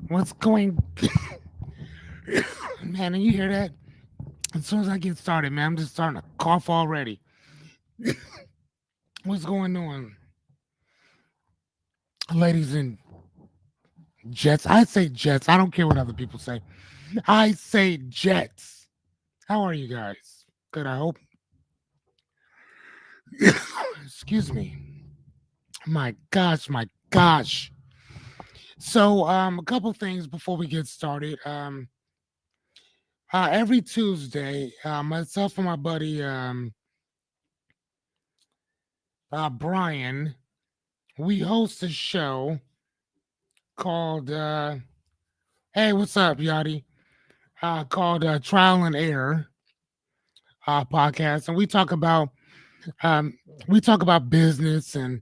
What's going man, and you hear that? As soon as I get started, man, I'm just starting to cough already. What's going on? Ladies and jets. I say jets. I don't care what other people say. I say jets. How are you guys? Good, I hope. Excuse me. My gosh, my gosh. So, a couple things before we get started. Every Tuesday, myself and my buddy Brian, we host a show called Hey, what's up, Yachty? Called Trial and Error podcast, and um, we talk about business and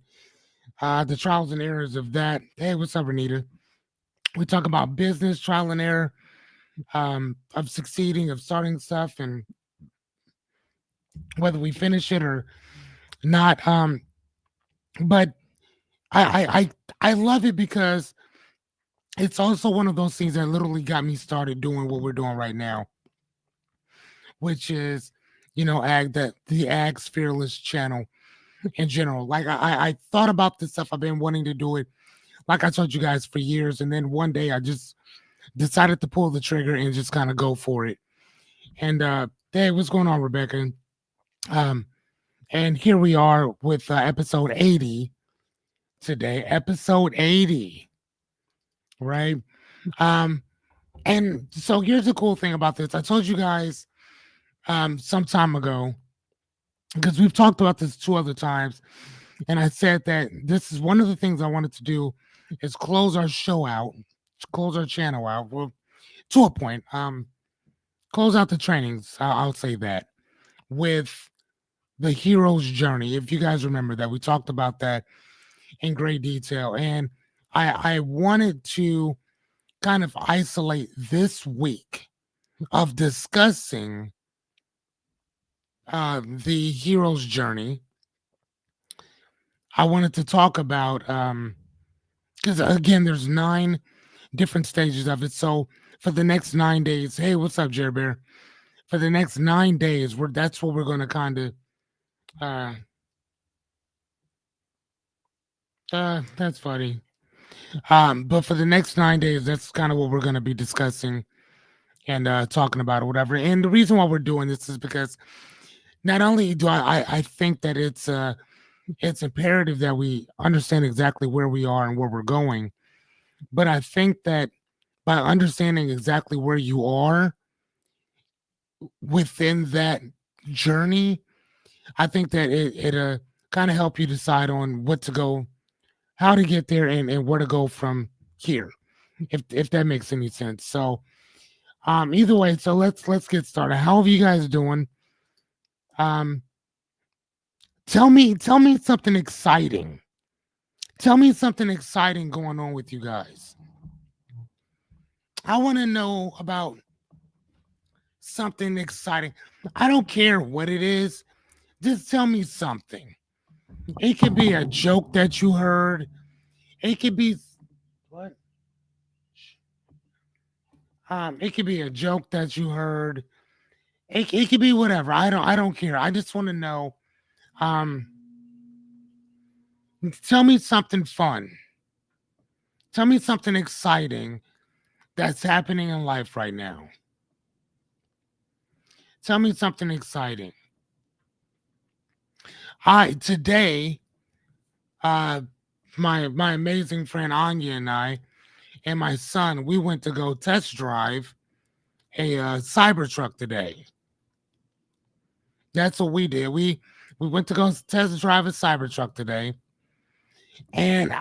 the trials and errors of that. Hey, what's up, Renita? We talk about business, trial and error, of succeeding, of starting stuff, and whether we finish it or not. But I, I I I love it because it's also one of those things that literally got me started doing what we're doing right now, which is, ag that the Ag's Fearless channel in general. Like I thought about this stuff. I've been wanting to do it, like I told you guys, for years, and then one day I just decided to pull the trigger and just kind of go for it. And hey, what's going on, Rebecca? Um, and here we are with episode 80 today. Episode 80, right? Um, and so here's the cool thing about this. I told you guys some time ago, because we've talked about this two other times, and I said that this is one of the things I wanted to do is close our show out, close our channel out. Well, to a point, close out the trainings. I'll say that with the hero's journey. If you guys remember that, we talked about that in great detail, and I wanted to kind of isolate this week of discussing the hero's journey. I wanted to talk about because again, there's 9 different stages of it. So for the next 9 days, hey, what's up, Jerry Bear? For the next 9 days, that's what we're going to kind of. Uh, that's funny. But for the next 9 days, that's kind of what we're going to be discussing and talking about or whatever. And the reason why we're doing this is because not only do I think that it's imperative that we understand exactly where we are and where we're going, but I think that by understanding exactly where you are within that journey, I think that it kind of help you decide on what to go, how to get there, and where to go from here, if that makes any sense. So either way, so let's get started. How are you guys doing? Um, tell me something exciting. Tell me something exciting going on with you guys. I want to know about something exciting. I don't care what it is. Just tell me something. It could be a joke that you heard. It could be what? It could be a joke that you heard. It could be whatever. I don't care. I just want to know. Um, tell me something fun. Tell me something exciting that's happening in life right now. Tell me something exciting. I today, uh, my amazing friend Anya and I and my son, we went to go test drive a Cybertruck today. That's what we did. We went to go test drive a Cybertruck today, and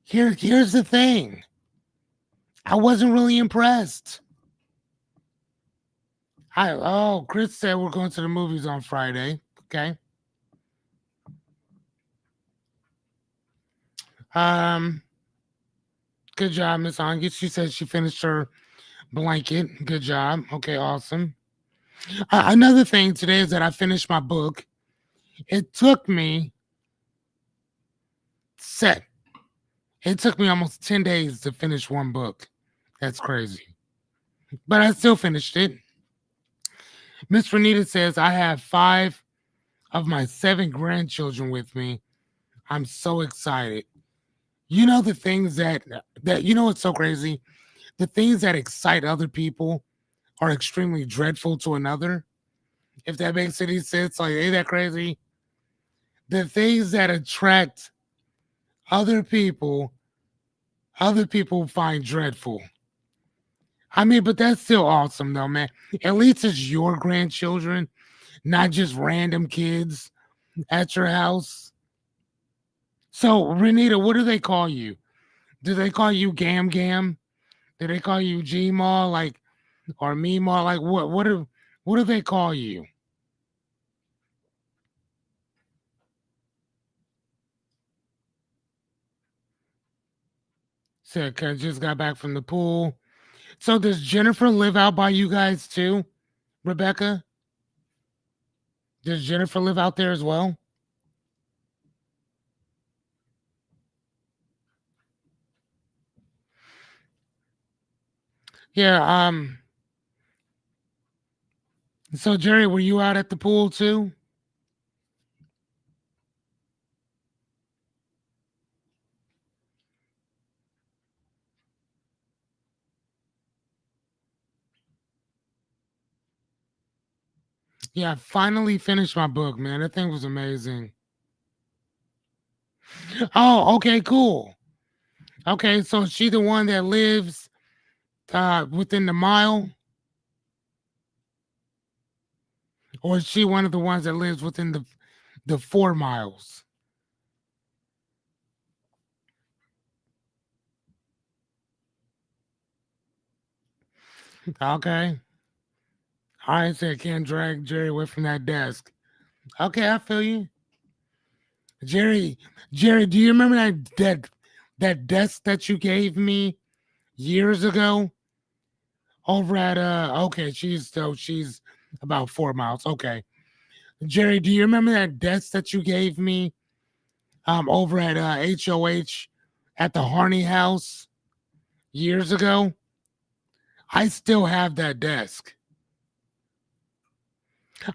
here's the thing. I wasn't really impressed. Chris said we're going to the movies on Friday. Okay. Um, good job, Miss Anya. She said she finished her blanket. Good job. Okay, awesome. Another thing today is that I finished my book. It took me set. It took me almost 10 days to finish one book. That's crazy. But I still finished it. Miss Renita says, I have 5 of my 7 grandchildren with me. I'm so excited. You know the things that you know what's so crazy? The things that excite other people are extremely dreadful to another. If that makes any sense, like ain't that crazy? The things that attract other people, other people find dreadful. I mean, but that's still awesome though, man. At least it's your grandchildren, not just random kids at your house. So, Renita, what do they call you? Do they call you Gam Gam? Do they call you Gmaw, like, or Meemaw? Like, what do they call you? Said, cause just got back from the pool. So does Jennifer live out by you guys too, Rebecca? Does Jennifer live out there as well? Yeah. So Jerry, were you out at the pool too? Yeah, I finally finished my book, man. That thing was amazing. Oh, okay, cool. Okay, so is she the one that lives within the mile, or is she one of the ones that lives within the 4 miles? Okay. I said can't drag Jerry away from that desk. Okay, I feel you. Jerry, Jerry, do you remember that desk that you gave me years ago over at okay, she's about 4 miles. Okay. Jerry, do you remember that desk that you gave me over at HOH at the Harney house years ago? I still have that desk.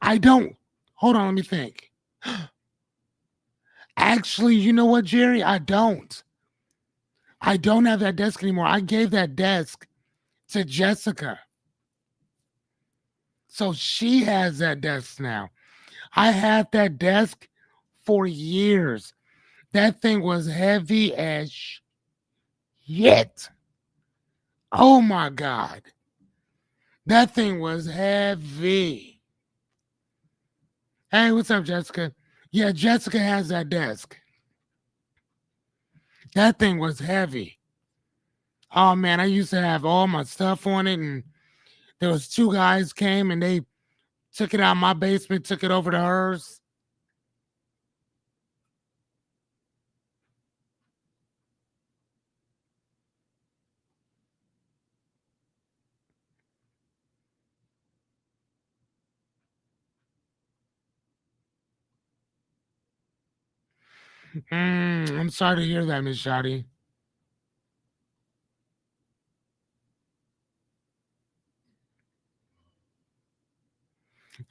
I don't. Hold on, let me think. Actually, you know what, Jerry? I don't. I don't have that desk anymore. I gave that desk to Jessica. So she has that desk now. I had that desk for years. That thing was heavy as shit. Oh my God. That thing was heavy. Hey, what's up, Jessica? Yeah, Jessica has that desk. That thing was heavy. Oh man, I used to have all my stuff on it, and there was 2 guys came and they took it out of my basement, took it over to hers. I'm sorry to hear that, Miss Shotty.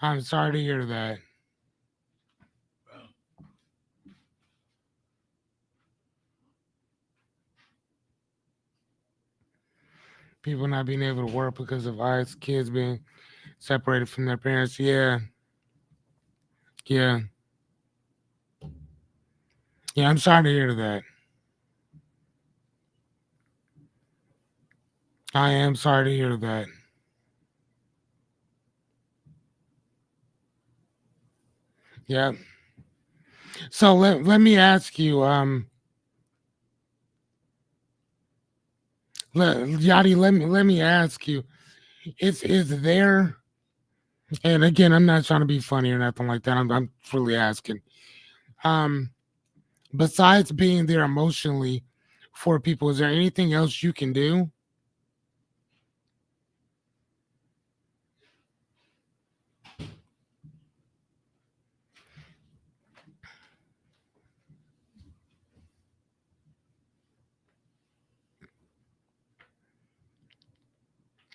I'm sorry to hear that. People not being able to work because of ICE, kids being separated from their parents. Yeah, yeah, yeah. I'm sorry to hear that. I am sorry to hear that. Yeah. So let me ask you, Yadi, let me ask you, is there? And again, I'm not trying to be funny or nothing like that. I'm truly asking. Um, Besides being there emotionally for people, is there anything else you can do?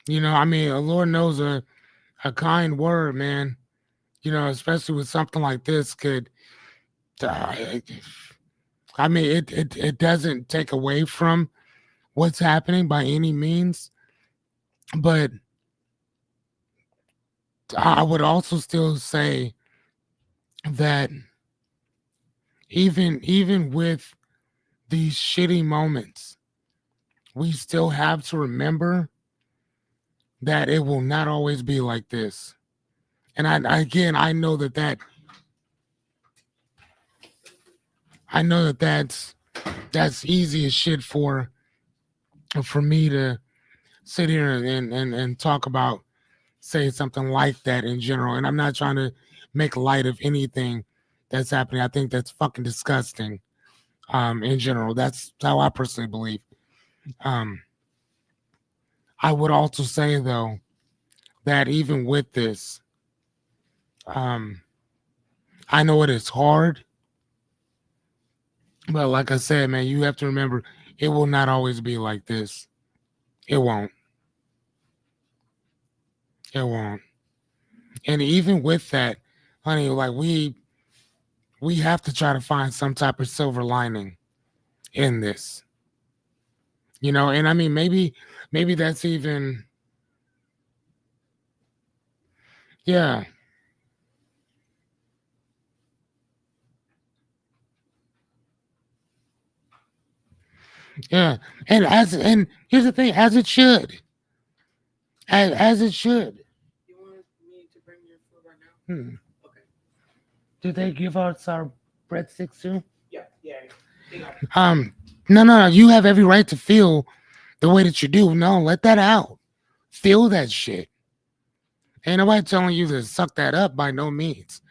I mean, Lord knows a kind word, man. Especially with something like this, could. Uh, I mean, it doesn't take away from what's happening by any means, but I would also still say that even with these shitty moments, we still have to remember that it will not always be like this. And again, I know that that's easy as shit for me to sit here and talk about, say something like that in general. And I'm not trying to make light of anything that's happening. I think that's fucking disgusting. In general, that's how I personally believe. Um, I would also say though that even with this, um, I know it is hard, but like I said, man, you have to remember it will not always be like this. It won't. It won't. And even with that, honey, like we have to try to find some type of silver lining in this. And I mean maybe that's even, yeah. Yeah. And here's the thing, as it should. As it should. You want me to bring your food right now? Hmm. Okay. Do they give us our breadsticks too? Yeah, yeah, yeah. They got it. No, no, no. You have every right to feel the way that you do. No, let that out. Feel that shit. Ain't nobody telling you to suck that up by no means.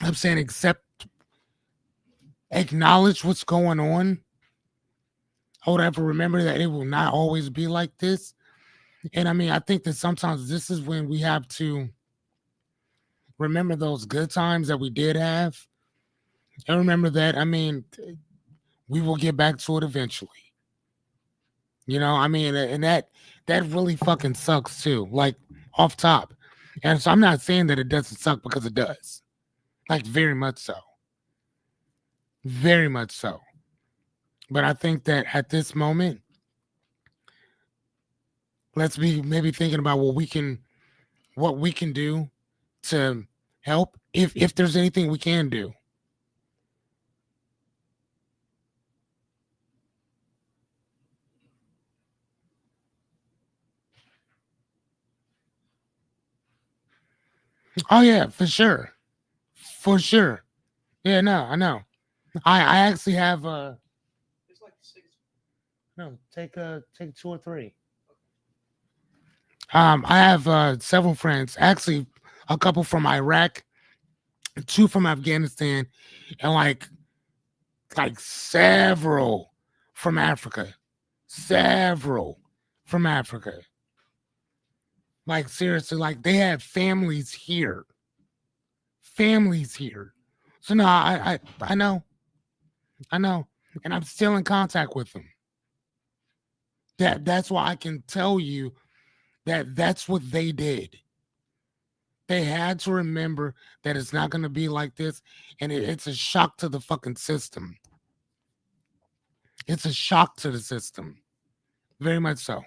I'm saying accept, acknowledge what's going on. Hold up, remember that it will not always be like this. And I mean, I think that sometimes this is when we have to remember those good times that we did have. And remember that, I mean, we will get back to it eventually. I mean, and that really fucking sucks too. Like off top. And so I'm not saying that it doesn't suck, because it does. Like very much so. Very much so. But I think that at this moment, let's be maybe thinking about what we can do to help, if there's anything we can do. Oh yeah, for sure. For sure. Yeah, no, I know. I actually have It's like six. no, take two or three. I have several friends, actually a couple from Iraq, two from Afghanistan, and like several from Africa. Several from Africa. Like seriously, like they have families here. Families here. So no, I know, and I'm still in contact with them. That's why I can tell you that that's what they did. They had to remember that it's not going to be like this, and it's a shock to the fucking system. It's a shock to the system, very much so.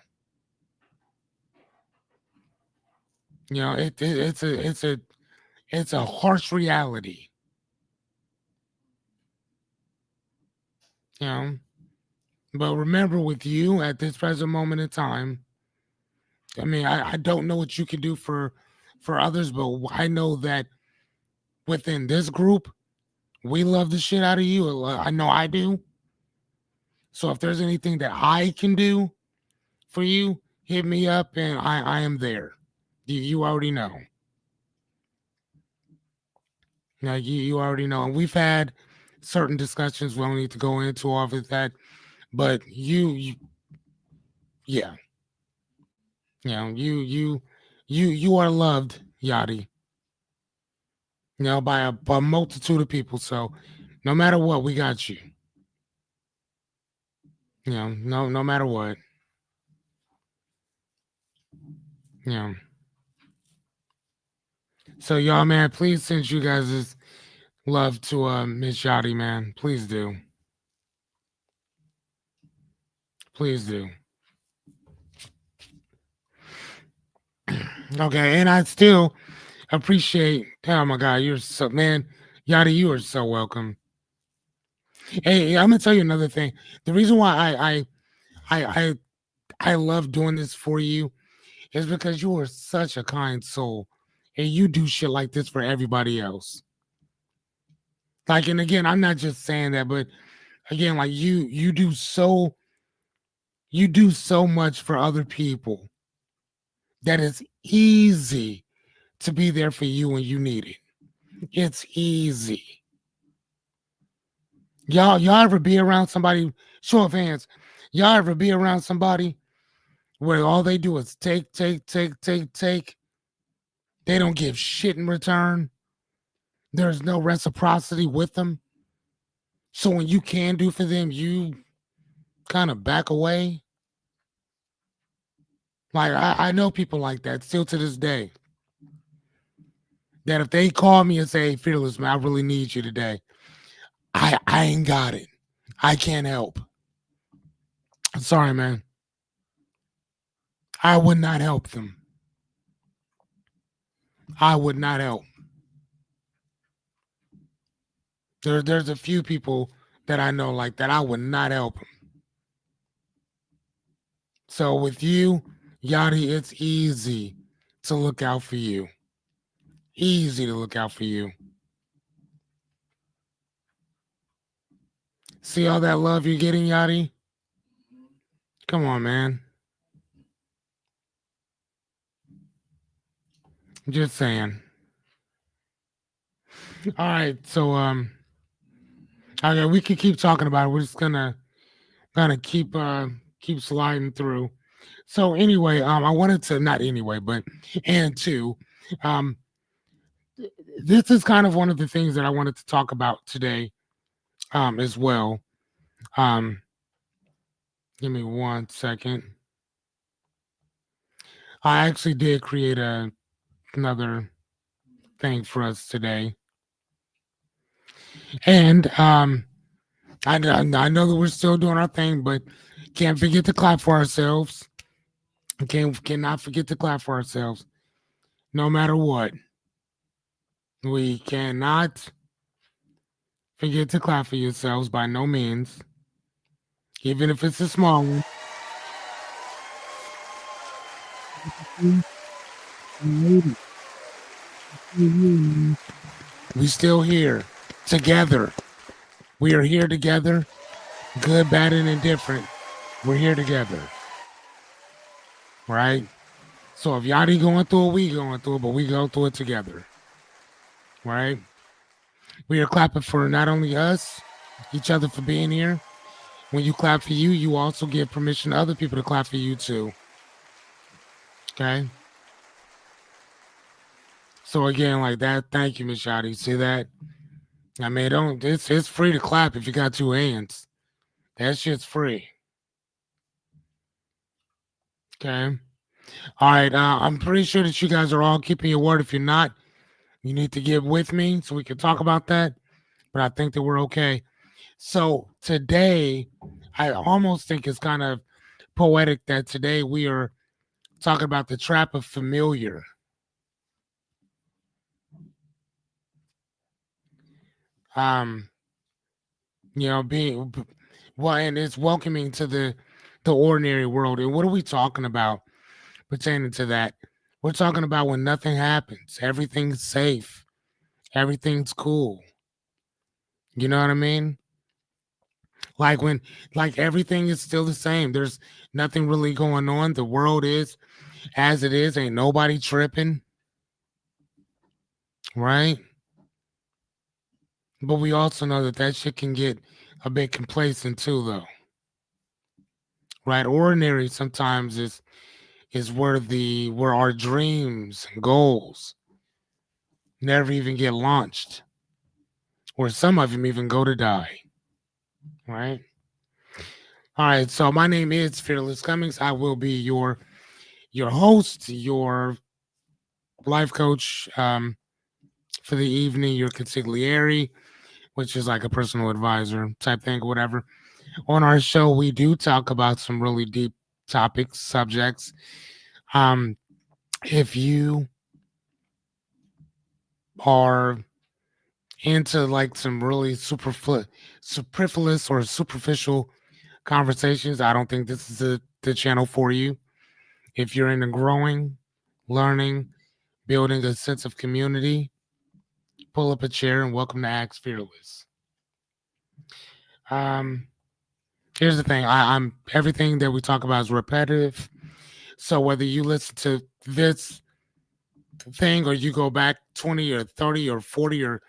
It's a harsh reality. You know, but remember, with you at this present moment in time, I mean, I don't know what you can do for others, but I know that within this group, we love the shit out of you. I know I do. So if there's anything that I can do for you, hit me up, and I am there. You already know. Now you already know. And we've had certain discussions. We don't need to go into all of that. But yeah, you are loved, Yachty. By a multitude of people. So no matter what, we got you. No matter what. Yeah. So y'all, man, please send you guys this love to Miss Yachty, man. Please do. Please do. Okay, and I still appreciate. Oh my God, you're so man, Yachty, you are so welcome. Hey, I'm gonna tell you another thing. The reason why I I I love doing this for you is because you are such a kind soul, and you do shit like this for everybody else. Like, and again, I'm not just saying that, but again, like you do so much for other people that it's easy to be there for you when you need it. It's easy. Y'all ever be around somebody? Show of hands. Y'all ever be around somebody where all they do is take, take, take, take, take? They don't give shit in return. There's no reciprocity with them. So when you can do for them, you kind of back away. Like I know people like that still to this day. That if they call me and say, "Hey, Fearless, man, I really need you today," I ain't got it. I can't help. I'm sorry, man. I would not help them. I would not help. There's a few people that I know like that. I would not help them. So with you, Yachty, it's easy to look out for you. Easy to look out for you. See all that love you're getting, Yachty? Come on, man. Just saying. All right, so okay, we can keep talking about it. We're just gonna keep sliding through. So anyway, I wanted to not anyway, but and two, um, this is kind of one of the things that I wanted to talk about today, as well. Um, Give me 1 second. I actually did create another thing for us today, and I know that we're still doing our thing, but can't forget to clap for ourselves. Cannot forget to clap for ourselves, no matter what. We cannot forget to clap for yourselves by no means, even if it's a small one. We still here together. We are here together, good, bad, and indifferent. We're here together, right? So if Yachty going through it, we going through it, but we go through it together, right? We are clapping for not only us, each other for being here. When you clap for you, you also give permission to other people to clap for you too. Okay. So again, like that, thank you, Miss Yachty. See that? I mean, don't it's free to clap if you got two hands. That shit's free. Okay. All right. I'm pretty sure that you guys are all keeping your word. If you're not, you need to get with me so we can talk about that. But I think that we're okay. So today, I almost think it's kind of poetic that today we are talking about the trap of familiar. Um, being well, and it's welcoming to the ordinary world. And what are we talking about pertaining to that? We're talking about when nothing happens, everything's safe, everything's cool. You know what I mean? Like when like everything is still the same. There's nothing really going on. The world is as it is. Ain't nobody tripping, right? But we also know that that shit can get a bit complacent too, though, right? Ordinary sometimes is where our dreams and goals never even get launched, or some of them even go to die, right? All right, so my name is Fearless Cummings. I will be your your host, your life coach for the evening, your consigliere, which is like a personal advisor type thing, whatever. On our show, we do talk about some really deep topics, subjects. Um, if you are into like some really superfluous or superficial conversations, I don't think this is the channel for you. If you're into growing, learning, building a sense of community, pull up a chair and welcome to Acts Fearless. Um, Here's the thing: I'm everything that we talk about is repetitive. So whether you listen to this thing or you go back 20 or 30 or 40 or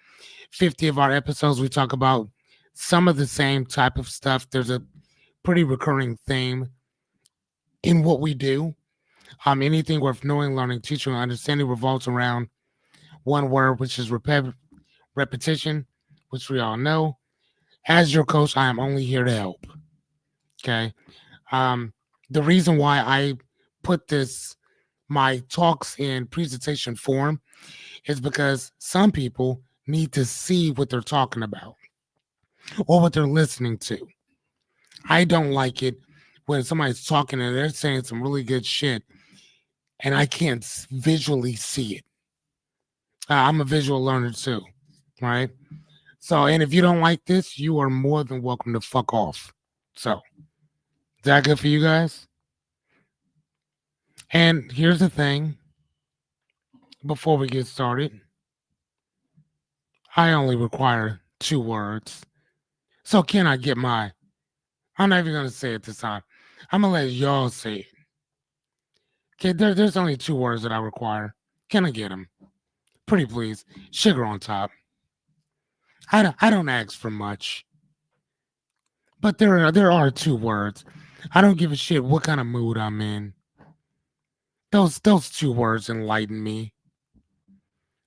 50 of our episodes, we talk about some of the same type of stuff. There's a pretty recurring theme in what we do. Anything worth knowing, learning, teaching, or understanding revolves around one word, which is repetition, which we all know. As your coach, I am only here to help. Okay. Um, the reason why I put my talks in presentation form is because some people need to see what they're talking about or what they're listening to. I don't like it when somebody's talking and they're saying some really good shit and I can't visually see it. I'm a visual learner too, right? So, and if you don't like this, you are more than welcome to fuck off. So, is that good for you guys? And here's the thing before we get started, I only require 2 words. So, can I get I'm not even going to say it this time. I'm going to let y'all say it. Okay, there's only 2 words that I require. Can I get them? Pretty please. Sugar on top. I don't ask for much. But there are 2 words. I don't give a shit what kind of mood I'm in. Those 2 words enlighten me.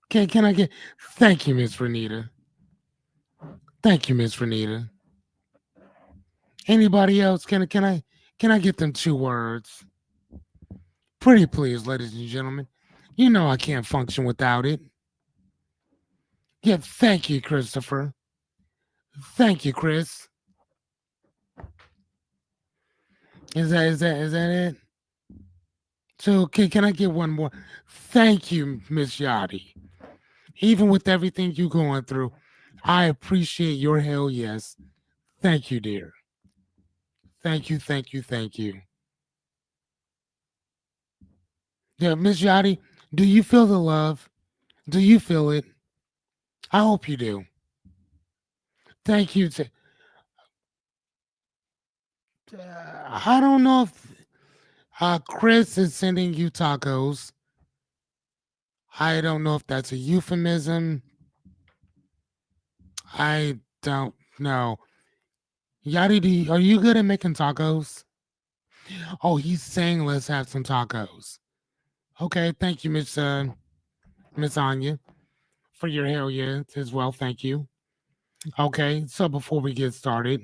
Can I get thank you, Miss Renita. Thank you, Miss Renita. Anybody else? Can I get them 2 words? Pretty please, ladies and gentlemen. You know I can't function without it. Yeah, thank you, Christopher. Thank you, Chris. Is that it? So can I get one more? Thank you, Miss Yachty. Even with everything you going through, I appreciate your hell yes. Thank you, dear. Thank you, thank you, thank you. Yeah, Miss Yachty, do you feel the love? Do you feel it? I hope you do. Thank you. I don't know if Chris is sending you tacos. I don't know if that's a euphemism. I don't know. Yachty, are you good at making tacos? Oh, he's saying let's have some tacos. Okay, thank you, Miss Anya, for your hell yeah as well. Thank you. Okay, so before we get started,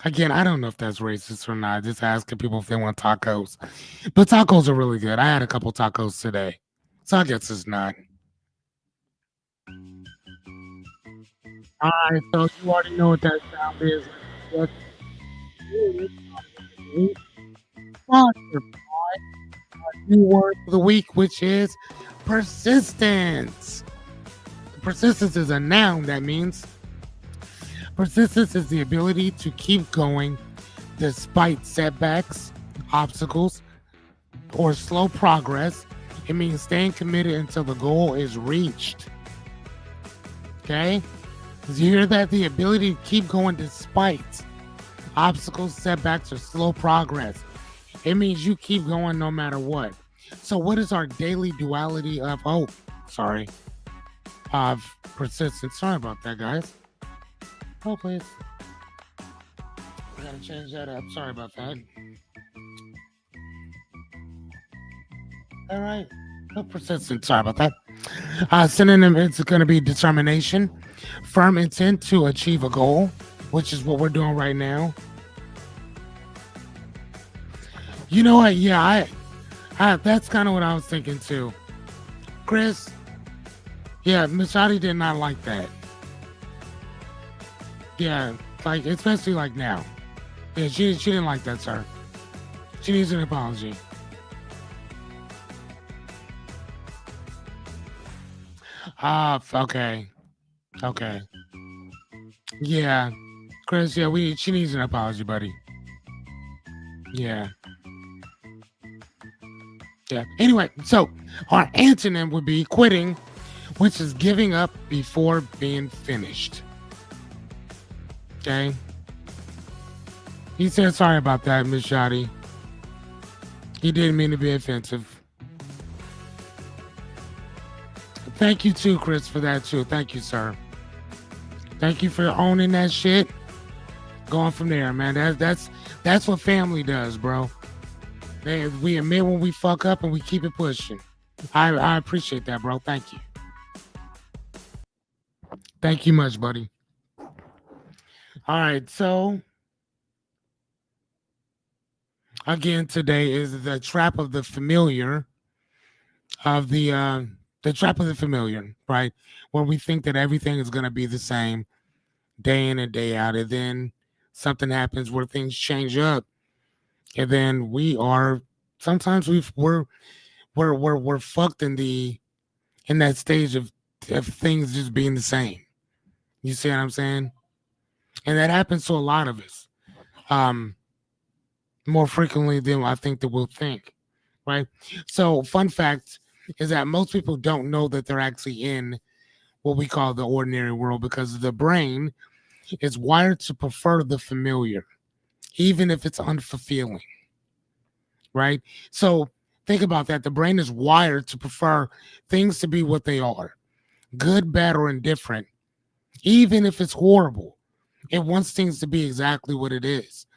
again, I don't know if that's racist or not. Just asking people if they want tacos, but tacos are really good. I had a couple tacos today, so I guess it's not. All right, so you already know what that sound is. Let's sponsored new word of the week, which is persistence. Persistence is a noun. That means persistence is the ability to keep going despite setbacks, obstacles, or slow progress. It means staying committed until the goal is reached. Okay? Did you hear that? The ability to keep going despite obstacles, setbacks, or slow progress. It means you keep going no matter what. So, what is our daily duality of persistence? Sorry about that, guys. Oh, please. We gotta change that up. Sorry about that. All right. No persistence. Sorry about that. Synonym is going to be determination, firm intent to achieve a goal, which is what we're doing right now. You know what? Yeah, I that's kind of what I was thinking too. Chris, yeah, Machadi did not like that. Yeah, like especially like now. Yeah, she didn't like that, sir. She needs an apology. Okay, okay, yeah, Chris. Yeah, we she needs an apology, buddy. Yeah, yeah. Anyway, so our antonym would be quitting, which is giving up before being finished. Okay. He said sorry about that, Miss Shotty. He didn't mean to be offensive. Thank you too, Chris, for that too. Thank you, sir. Thank you for owning that shit. Going from there, man. That's what family does, bro. We admit when we fuck up and we keep it pushing. I appreciate that, bro. Thank you. Thank you much, buddy. All right, so again, today is the trap of the familiar of the trap of the familiar, right? Where we think that everything is gonna be the same day in and day out, and then something happens where things change up, and then we are sometimes we're fucked in that stage of things just being the same. You see what I'm saying? And that happens to a lot of us, um, more frequently than I think that we'll think, right? So, fun fact is that most people don't know that they're actually in what we call the ordinary world because the brain is wired to prefer the familiar, even if it's unfulfilling, right? So, think about that. The brain is wired to prefer things to be what they are, good, bad, or indifferent, even if it's horrible. It wants things to be exactly what it is.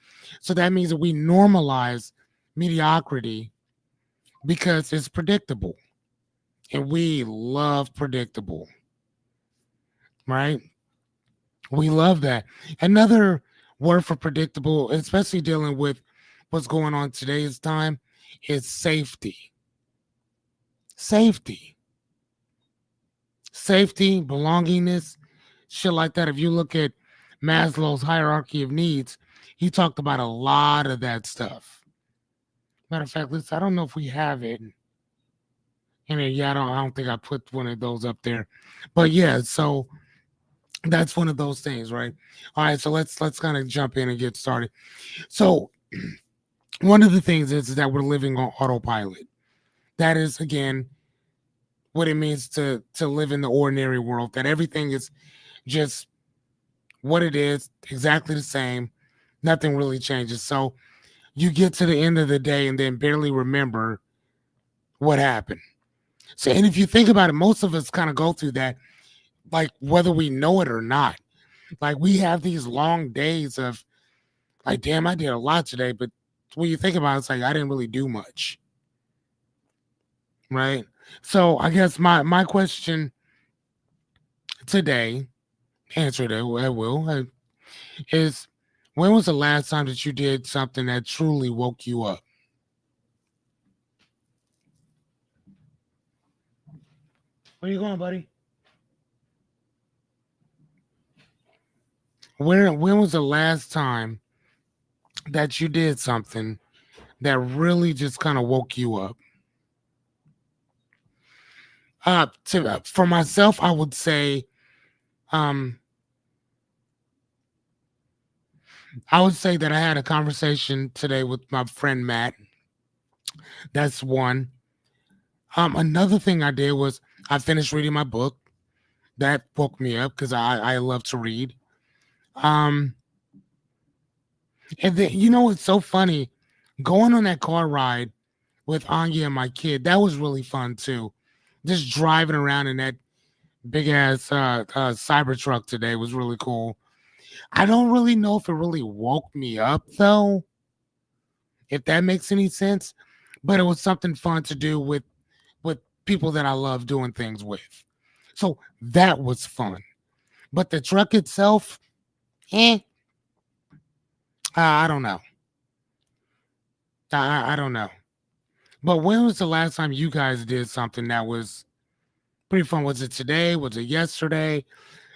So that means that we normalize mediocrity because it's predictable. And we love predictable, right? We love that. Another word for predictable, especially dealing with what's going on today's time, is safety. Safety. Safety, belongingness, shit like that. If you look at Maslow's hierarchy of needs, he talked about a lot of that stuff. Matter of fact, listen, I don't know if we have it. And yeah, I don't think I put one of those up there. But yeah, so that's one of those things, right? All right, so let's kind of jump in and get started. So one of the things is that we're living on autopilot. That is again what it means to live in the ordinary world, that everything is just what it is, exactly the same. Nothing really changes. So you get to the end of the day and then barely remember what happened. So, and if you think about it, most of us kind of go through that, like whether we know it or not. Like we have these long days of like, damn, I did a lot today, but when you think about it, it's like I didn't really do much, right? So I guess my question today, answer that I will, is when was the last time that you did something that truly woke you up? Where you going, buddy? When was the last time that you did something that really just kind of woke you up? For myself, I would say, um, I would say that I had a conversation today with my friend Matt. That's one. Another thing I did was I finished reading my book. That woke me up because I love to read. Um, and then you know it's so funny going on that car ride with Anya and my kid. That was really fun too. Just driving around in that big ass cyber truck today was really cool. I don't really know if it really woke me up though, if that makes any sense. But it was something fun to do with people that I love doing things with. So that was fun. But the truck itself, I don't know. I don't know. But when was the last time you guys did something that was pretty fun? Was it today? Was it yesterday?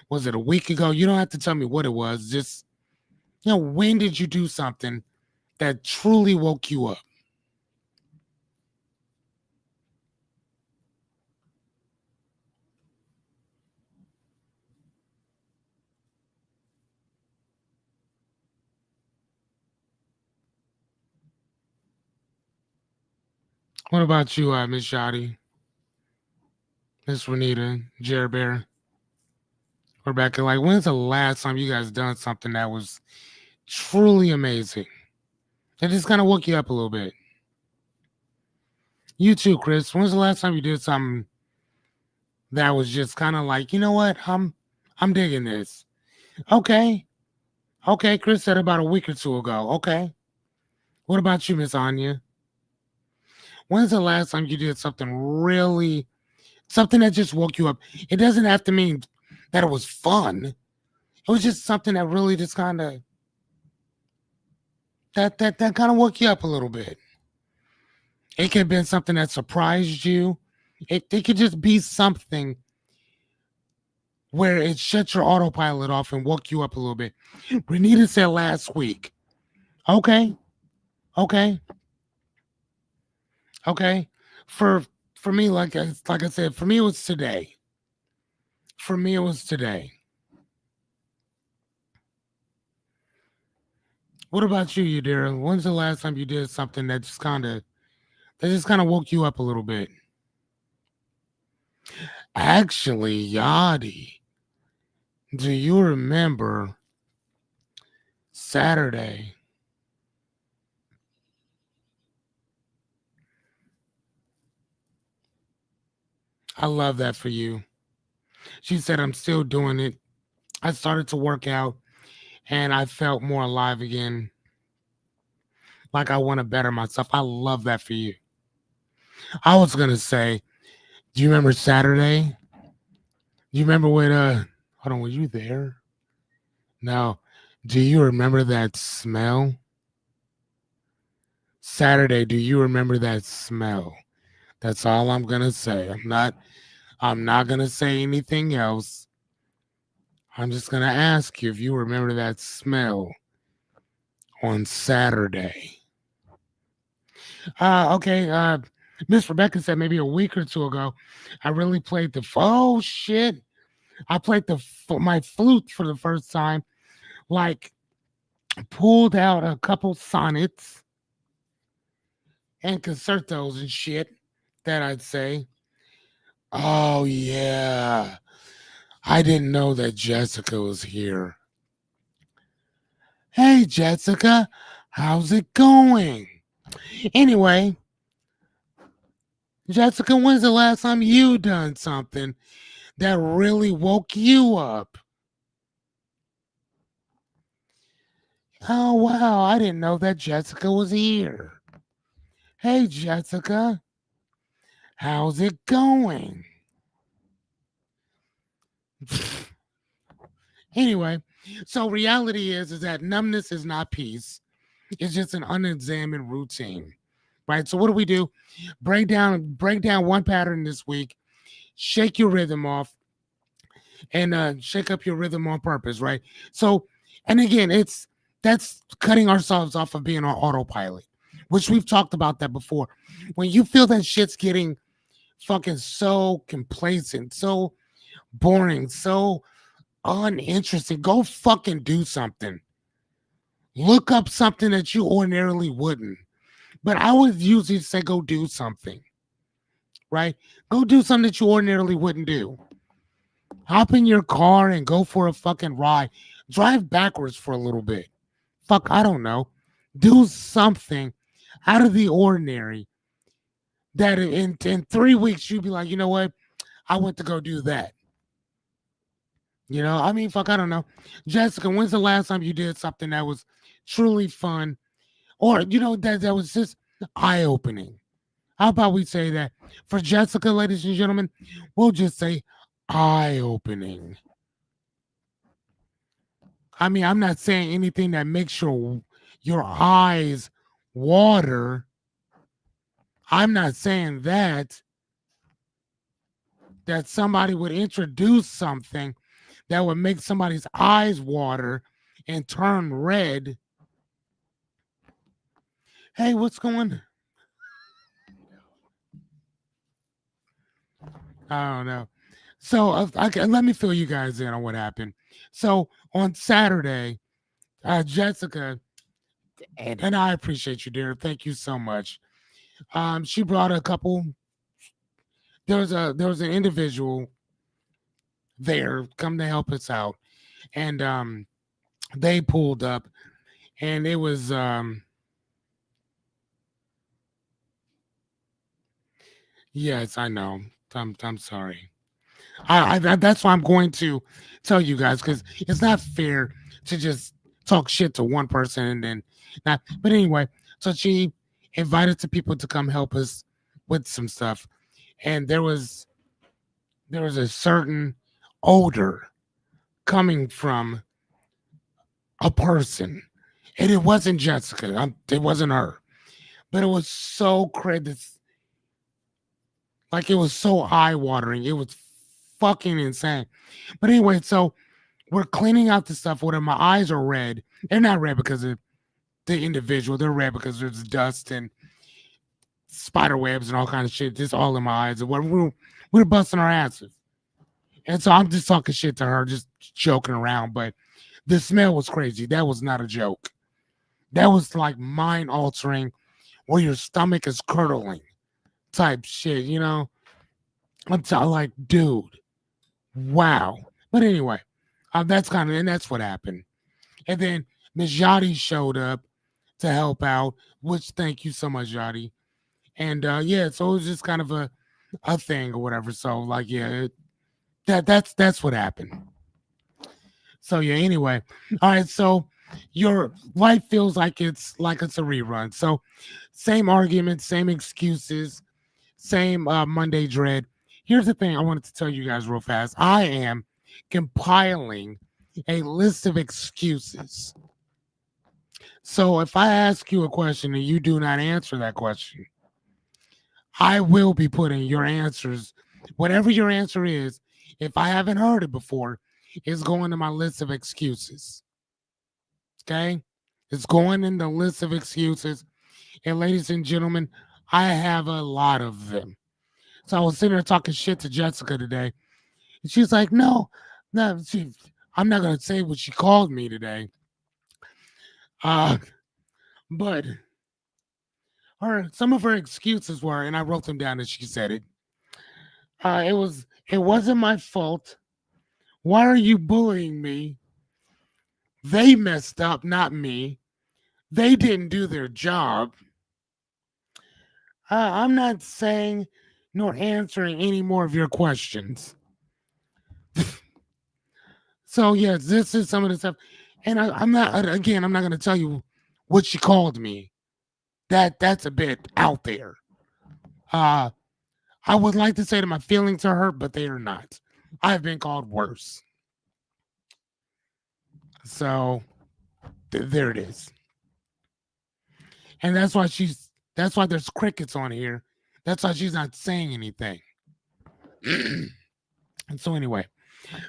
Was it a week ago? You don't have to tell me what it was. Just, when did you do something that truly woke you up? What about you, Miss Shotty, Miss Renita, Jerry Bear, Rebecca? Like, when's the last time you guys done something that was truly amazing? It just kind of woke you up a little bit. You too, Chris. When's the last time you did something that was just kind of like, you know what? I'm digging this. Okay. Okay, Chris said about a week or two ago. Okay. What about you, Miss Anya? When's the last time you did something that just woke you up? It doesn't have to mean that it was fun. It was just something that really just kind of that kind of woke you up a little bit. It could have been something that surprised you. It could just be something where it shut your autopilot off and woke you up a little bit. Renita said last week. Okay, okay, okay. For for me, like I said, for me it was today. For me it was today. What about you, Yadira? When's the last time you did something that just kind of woke you up a little bit? Actually, Yadi, do you remember Saturday? I love that for you. She said, I'm still doing it. I started to work out and I felt more alive again. Like I want to better myself. I love that for you. I was going to say, do you remember Saturday? Do you remember when, hold on, were you there? No. Do you remember that smell? Saturday, do you remember that smell? That's all I'm going to say. I'm not going to say anything else. I'm just going to ask you if you remember that smell on Saturday. Okay. Miss Rebecca said maybe a week or two ago, I really played oh shit. I played my flute for the first time, like pulled out a couple sonnets and concertos and shit that I'd say. Oh yeah. I didn't know that Jessica was here. Hey Jessica, how's it going? Anyway, Jessica, when's the last time you done something that really woke you up? Oh wow, I didn't know that Jessica was here. Hey Jessica, how's it going? Anyway, so reality is that numbness is not peace. It's just an unexamined routine. Right? So what do? Break down one pattern this week, shake your rhythm off, and shake up your rhythm on purpose, right? So, and again, that's cutting ourselves off of being on autopilot, which we've talked about that before. When you feel that shit's getting fucking so complacent, so boring, so uninteresting, go fucking do something. Look up something that you ordinarily wouldn't. But I would usually say go do something, right? Go do something that you ordinarily wouldn't do. Hop in your car and go for a fucking ride. Drive backwards for a little bit. Fuck, I don't know. Do something out of the ordinary that in 3 weeks you'd be like, you know what? I went to go do that. I mean, fuck, I don't know. Jessica, when's the last time you did something that was truly fun or, that was just eye opening? How about we say that? For Jessica, ladies and gentlemen, we'll just say eye opening. I mean, I'm not saying anything that makes your eyes water, I'm not saying that somebody would introduce something that would make somebody's eyes water and turn red. Hey, what's going? I don't know. So let me fill you guys in on what happened. So on Saturday, Jessica, and I appreciate you, dear. Thank you so much. She brought a couple. There was an individual there come to help us out, and they pulled up, and it was yes, I know. I'm sorry. That's why I'm going to tell you guys because it's not fair to just talk shit to one person and then not. But anyway, so she invited some people to come help us with some stuff, and there was a certain odor coming from a person, and it wasn't Jessica. It wasn't her, but it was so crazy. Like it was so eye watering. It was fucking insane. But anyway, so we're cleaning out the stuff. Whatever. My eyes are red. They're not red because of the individual. They're red because there's dust and spider webs and all kinds of shit. Just all in my eyes. And we're busting our asses. And so I'm just talking shit to her, just joking around. But the smell was crazy. That was not a joke. That was like mind altering, where your stomach is curdling type shit. Like, dude, wow. But anyway, that's what happened. And then Miss Yachty showed up to help out, which thank you so much, Yachty. And yeah, so it was just kind of a thing or whatever. So like, yeah, that's what happened. So yeah, anyway, all right. So your life feels like it's a rerun. So same arguments, same excuses, same Monday dread. Here's the thing I wanted to tell you guys real fast. I am compiling a list of excuses. So if I ask you a question and you do not answer that question, I will be putting your answers, whatever your answer is, if I haven't heard it before, is going to my list of excuses. Okay? It's going in the list of excuses. And ladies and gentlemen, I have a lot of them. So I was sitting there talking shit to Jessica today. And she's like, no, no, I'm not going to say what she called me today. Uh, but some of her excuses were, and I wrote them down as she said it. It wasn't my fault. Why are you bullying me? They messed up, not me. They didn't do their job. I'm not saying nor answering any more of your questions. So yes, this is some of the stuff, and I'm not again. I'm not going to tell you what she called me. That's a bit out there. Uh, I would like to say that my feelings are hurt, but they are not. I've been called worse. So there it is. And that's why there's crickets on here. That's why she's not saying anything. And so anyway,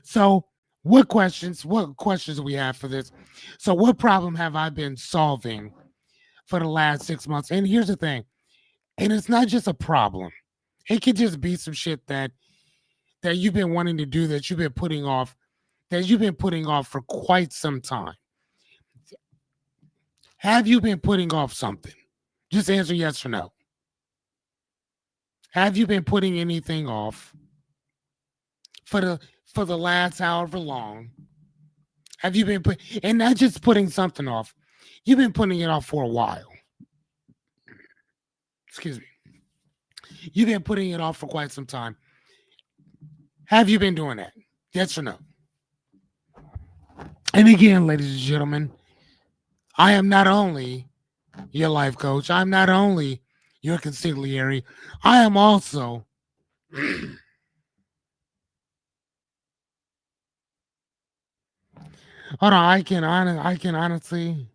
so what questions do we have for this? So what problem have I been solving for the last 6 months? And here's the thing, and it's not just a problem. It could just be some shit that you've been wanting to do that you've been putting off for quite some time. Have you been putting off something? Just answer yes or no. Have you been putting anything off for the last however long? Have you been and not just putting something off? You've been putting it off for a while. Excuse me. You've been putting it off for quite some time. Have you been doing that? Yes or no? And again, ladies and gentlemen, I am not only your life coach. I'm not only your consigliere. I am also hold on. I can honestly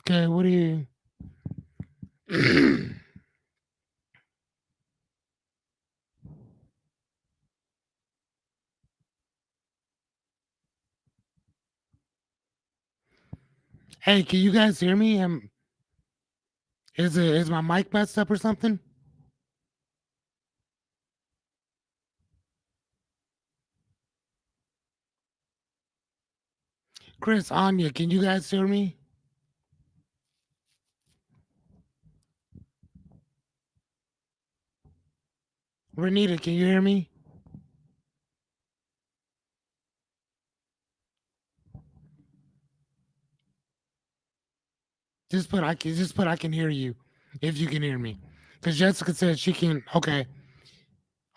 Okay, what do you? Hey, can you guys hear me? Is my mic messed up or something? Chris, Anya, can you guys hear me? Renita, can you hear me? Just put I can hear you if you can hear me. Because Jessica said she can. Okay,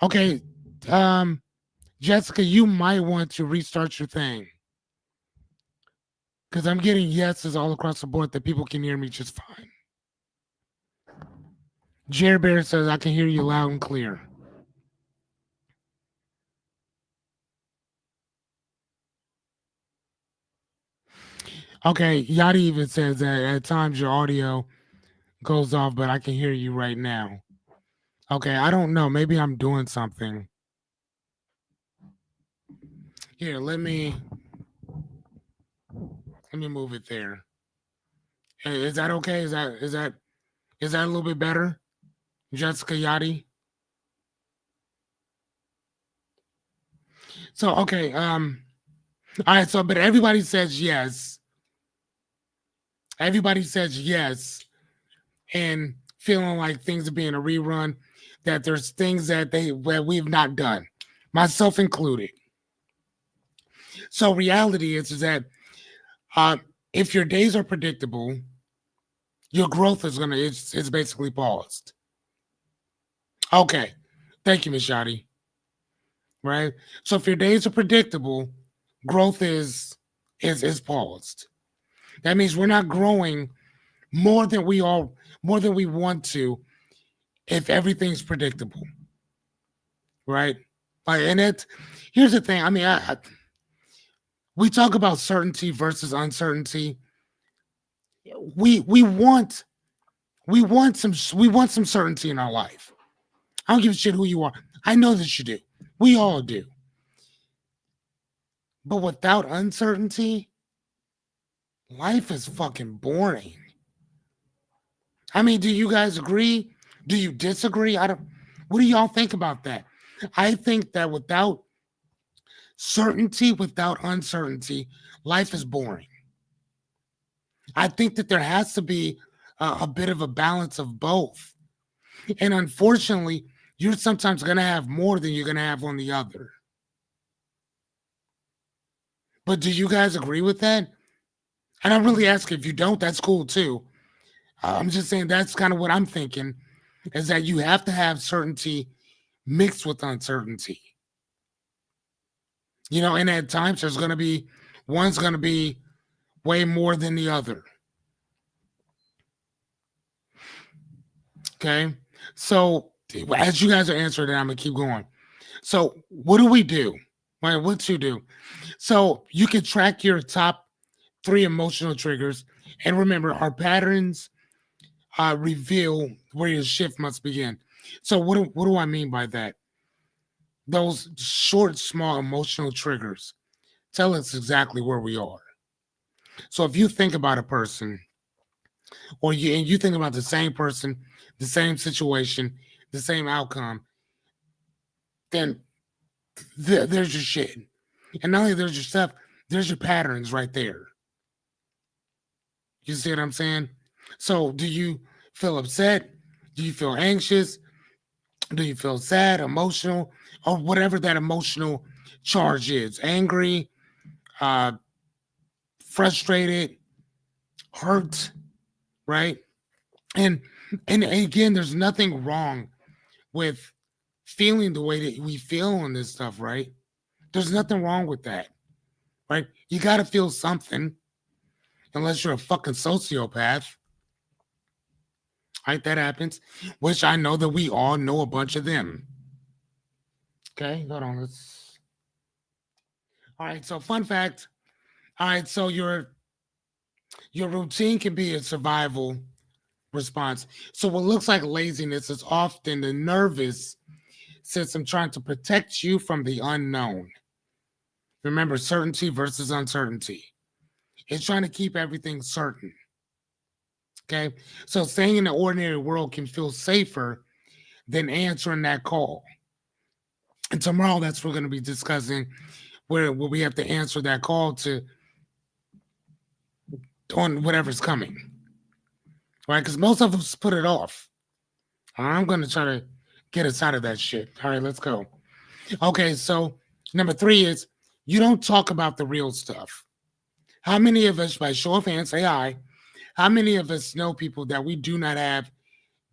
okay. Um, Jessica, you might want to restart your thing because I'm getting yeses all across the board that people can hear me just fine. Jerry Bear says I can hear you loud and clear. Okay, Yadi even says that at times your audio goes off, but I can hear you right now. Okay, I don't know. Maybe I'm doing something. Here, let me move it there. Hey, is that okay? Is that a little bit better? Jessica Yachty. So okay, all right, so but everybody says yes. Everybody says yes and feeling like things are being a rerun, that there's things that we've not done, myself included. So reality is that uh if your days are predictable, your growth is gonna it's basically paused. Okay. Thank you, Miss Shotty. Right? So if your days are predictable, growth is paused. That means we're not growing more than we want to if everything's predictable, right? Like, and it here's the thing. I mean, we talk about certainty versus uncertainty. We we want we want some certainty in our life. I don't give a shit who you are. I know that you do. We all do. But without uncertainty, life is fucking boring. I mean, do you guys agree? Do you disagree? I don't. What do y'all think about that? I think that without certainty, without uncertainty, life is boring. I think that there has to be a bit of a balance of both. And unfortunately, you're sometimes going to have more than you're going to have on the other. But do you guys agree with that? And I'm really asking if you don't, that's cool too. I'm just saying that's kind of what I'm thinking is that you have to have certainty mixed with uncertainty. And at times there's going to be one's going to be way more than the other. Okay. So as you guys are answering that, I'm going to keep going. So what do we do? Right? What you do? So you can track your top three emotional triggers. And remember, our patterns reveal where your shift must begin. So what do I mean by that? Those short, small emotional triggers tell us exactly where we are. So if you think about a person, or you think about the same person, the same situation, the same outcome, then there's your shit. And not only there's your stuff, there's your patterns right there. You see what I'm saying? So do you feel upset? Do you feel anxious? Do you feel sad, emotional, or whatever that emotional charge is? Angry, uh, frustrated, hurt, right? And and again, there's nothing wrong with feeling the way that we feel on this stuff, right? There's nothing wrong with that, right? You got to feel something, unless you're a fucking sociopath, right? That happens, which I know that we all know a bunch of them. Okay, hold on. Let's. All right. So, fun fact. All right. So, Your routine can be a survival response. So what looks like laziness is often the nervous system trying to protect you from the unknown. Remember, certainty versus uncertainty. It's trying to keep everything certain. Okay. So staying in the ordinary world can feel safer than answering that call. And tomorrow, that's what we're going to be discussing where we have to answer that call to on whatever's coming, right? Because most of us put it off. I'm going to try to get us out of that shit. All right, let's go. Okay, so number three is you don't talk about the real stuff. How many of us, by show of hands, say I, how many of us know people that we do not have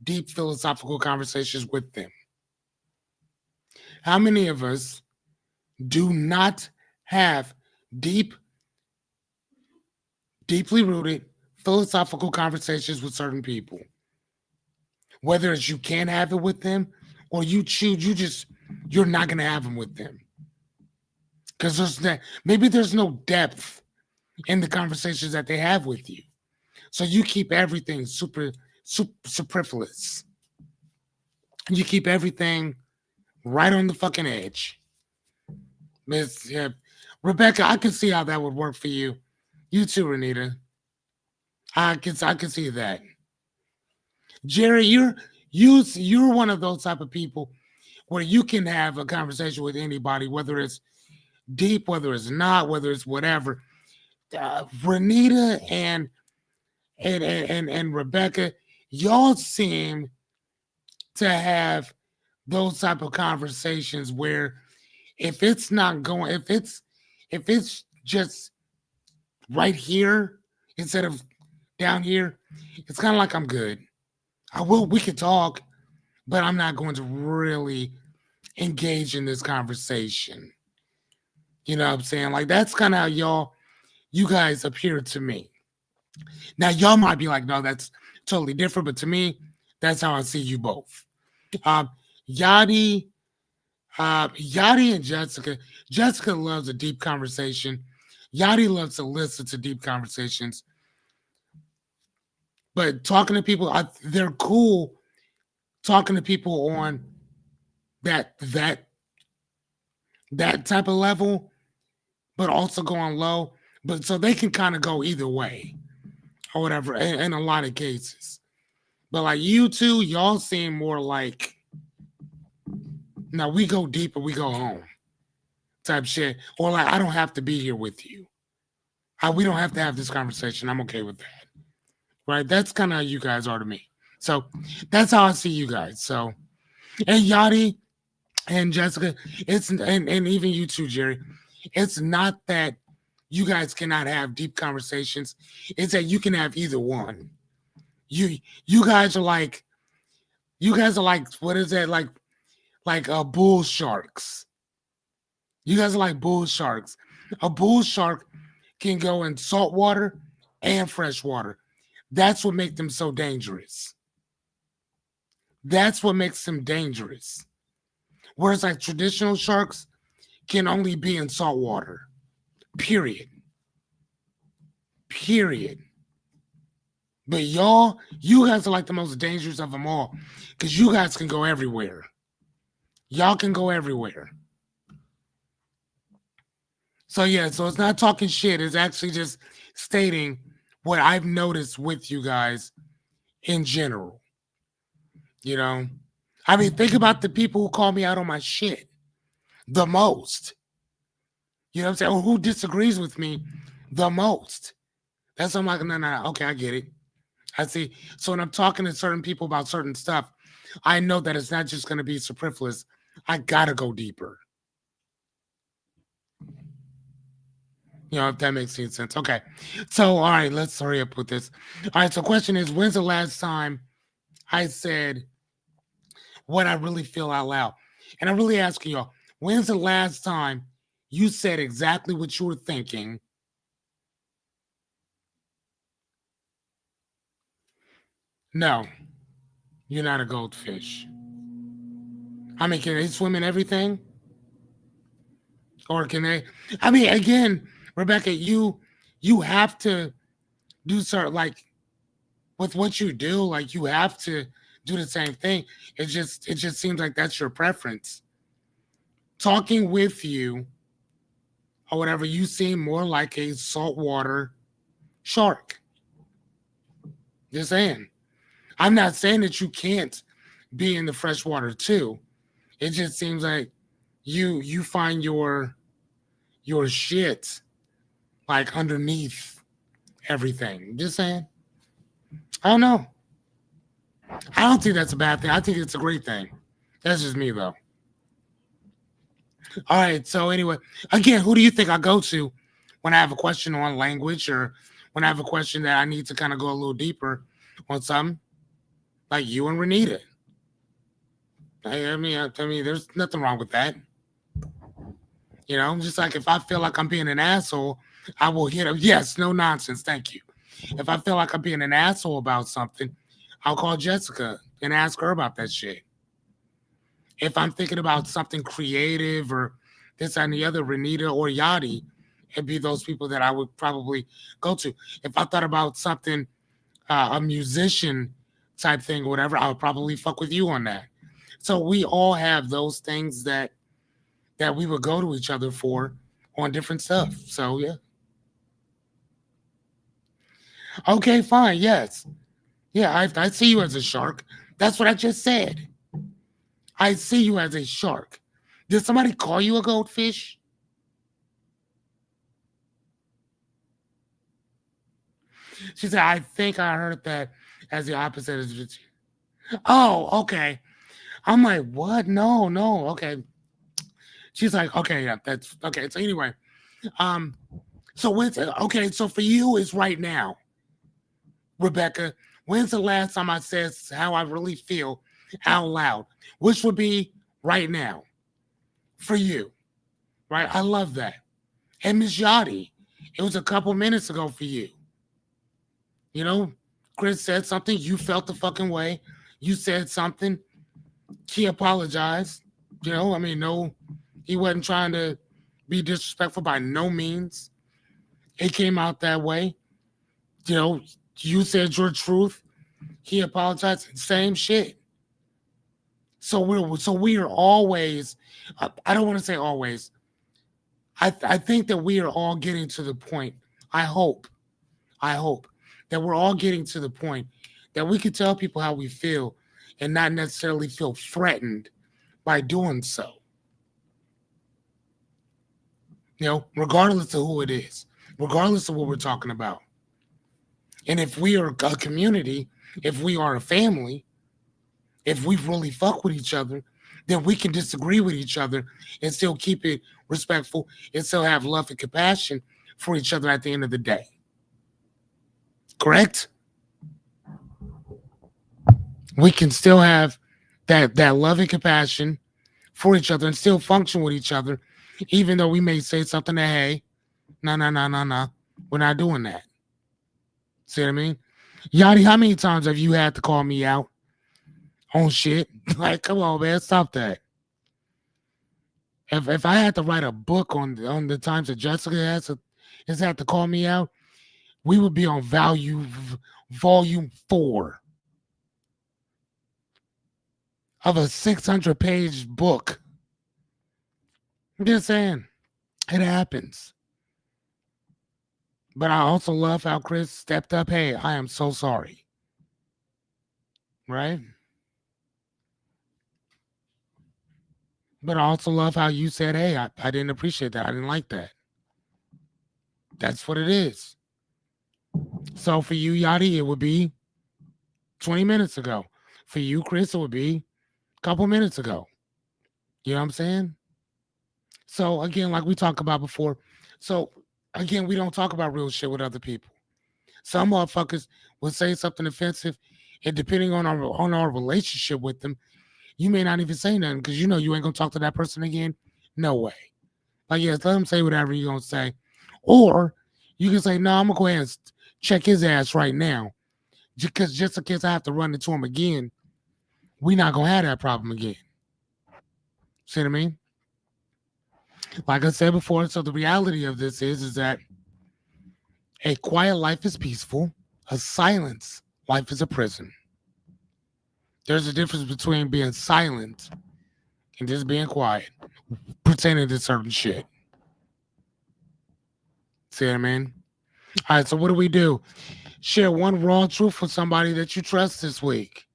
deep philosophical conversations with them? How many of us do not have deep, deeply rooted philosophical conversations with certain people? Whether it's you can't have it with them or you choose, you're not going to have them with them. Because maybe there's no depth in the conversations that they have with you. So you keep everything super superfluous. You keep everything right on the fucking edge. Miss Rebecca, I can see how that would work for you. You too, Renita. I can see that. Jerry, you're one of those type of people where you can have a conversation with anybody, whether it's deep, whether it's not, whether it's whatever. Renita and Rebecca, y'all seem to have those type of conversations where if it's not going, if it's just right here instead of down here, it's kind of like I'm good. We could talk, but I'm not going to really engage in this conversation. You know what I'm saying? Like that's kind of how you guys appear to me. Now y'all might be like, no, that's totally different, but to me, that's how I see you both. Um, Yadi, Yadi and Jessica. Jessica loves a deep conversation. Yadi loves to listen to deep conversations, but talking to people, they're cool talking to people on that that that type of level, but also going low. But so they can kind of go either way or whatever in a lot of cases. But like you two, y'all seem more like now we go deep or we go home type shit. Or like I don't have to be here with you. We don't have to have this conversation. I'm okay with that. Right? That's kind of how you guys are to me. So that's how I see you guys. So and Yachty and Jessica, and even you too, Jerry. It's not that you guys cannot have deep conversations. It's that you can have either one. You you guys are like what is that like bull sharks. You guys are like bull sharks. A bull shark can go in salt water and fresh water. That's what makes them so dangerous. That's what makes them dangerous. Whereas like traditional sharks can only be in salt water. Period. Period. But you guys are like the most dangerous of them all because you guys can go everywhere. Y'all can go everywhere. So yeah, so it's not talking shit. It's actually just stating what I've noticed with you guys in general. You know, I mean, think about the people who call me out on my shit the most. You know what I'm saying? Or who disagrees with me the most. That's what I'm like, no. Okay, I get it. I see. So when I'm talking to certain people about certain stuff, I know that it's not just going to be superfluous. I got to go deeper. You know, if that makes any sense. Okay. So, all right, let's hurry up with this. All right. So, question is when's the last time I said what I really feel out loud? And I'm really asking y'all, when's the last time you said exactly what you were thinking? No, you're not a goldfish. I mean, can they swim in everything? Or can they? I mean, again, Rebecca, you have to do certain like with what you do, like you have to do the same thing. It just seems like that's your preference. Talking with you or whatever, you seem more like a saltwater shark. Just saying. I'm not saying that you can't be in the freshwater too. It just seems like you find your shit like underneath everything. Just saying. I don't know. I don't think that's a bad thing. I think it's a great thing. That's just me though. All right. So anyway, again, who do you think I go to when I have a question on language or when I have a question that I need to kind of go a little deeper on something? Like you and Renita. I mean, there's nothing wrong with that. Just like if I feel like I'm being an asshole, I will hit him. Yes, no nonsense. Thank you. If I feel like I'm being an asshole about something, I'll call Jessica and ask her about that shit. If I'm thinking about something creative or this and the other, Renita or Yachty, it'd be those people that I would probably go to. If I thought about something, a musician type thing or whatever, I would probably fuck with you on that. So we all have those things that we would go to each other for on different stuff. So yeah. Okay, fine. Yes. Yeah, I see you as a shark. That's what I just said. I see you as a shark. Did somebody call you a goldfish? She said, I think I heard that as the opposite is. Oh, okay. I'm like, what? No, no. Okay. She's like, okay, yeah, that's okay. So anyway, um, so when's okay, so for you it's right now, Rebecca. When's the last time I said how I really feel out loud? Which would be right now for you, right? I love that. And Miss Yachty, it was a couple minutes ago for you. You know, Chris said something, you felt the fucking way. You said something, he apologized. I mean, no, he wasn't trying to be disrespectful by no means. It came out that way. You know, you said your truth. He apologized. Same shit. So we are always. I don't want to say always. I think that we are all getting to the point. I hope. I hope that we're all getting to the point that we can tell people how we feel and not necessarily feel threatened by doing so. Regardless of who it is, regardless of what we're talking about. And if we are a community, if we are a family, if we really fuck with each other, then we can disagree with each other and still keep it respectful and still have love and compassion for each other at the end of the day. Correct? We can still have that love and compassion for each other and still function with each other, even though we may say something that, hey, no, no, no, no, no, we're not doing that. See what I mean? Yachty, how many times have you had to call me out on shit? Like, come on, man, stop that. If I had to write a book on the times that Jessica has had to call me out, we would be on volume 4 of a 600-page book. I'm just saying, it happens. But I also love how Chris stepped up. Hey, I am so sorry. Right? But I also love how you said, hey, I didn't appreciate that. I didn't like that. That's what it is. So for you, Yachty, it would be 20 minutes ago. For you, Chris, it would be a couple minutes ago. You know what I'm saying? So again, like we talked about before, so again, we don't talk about real shit with other people. Some motherfuckers will say something offensive, and depending on our relationship with them, you may not even say nothing because you know you ain't gonna talk to that person again. No way. Like, yes, let him say whatever you're gonna say. Or you can say, no, I'm gonna go ahead and check his ass right now. Because just in case I have to run into him again, we not gonna have that problem again. See what I mean? Like I said before, so the reality of this is that A quiet life is peaceful. A silence life is a prison. There's a difference between being silent and just being quiet, pretending to certain shit. See what I mean? All right, so what do? Share one raw truth with somebody that you trust this week.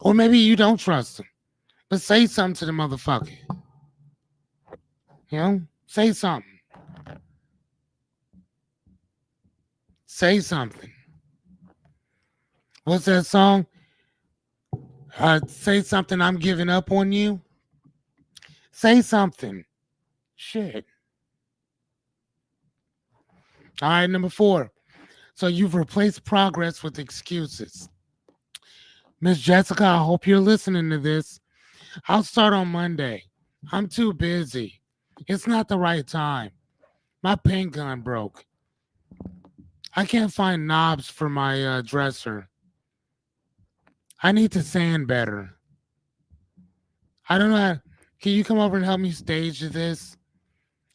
Or maybe you don't trust them, but say something to the motherfucker. You know? Say something. Say something. What's that song? Say something, I'm giving up on you. Say something. Shit. All right, number 4. So you've replaced progress with excuses. Miss Jessica, I hope you're listening to this. I'll start on Monday. I'm too busy. It's not the right time. My paint gun broke. I can't find knobs for my dresser. I need to sand better. I don't know how. Can you come over and help me stage this?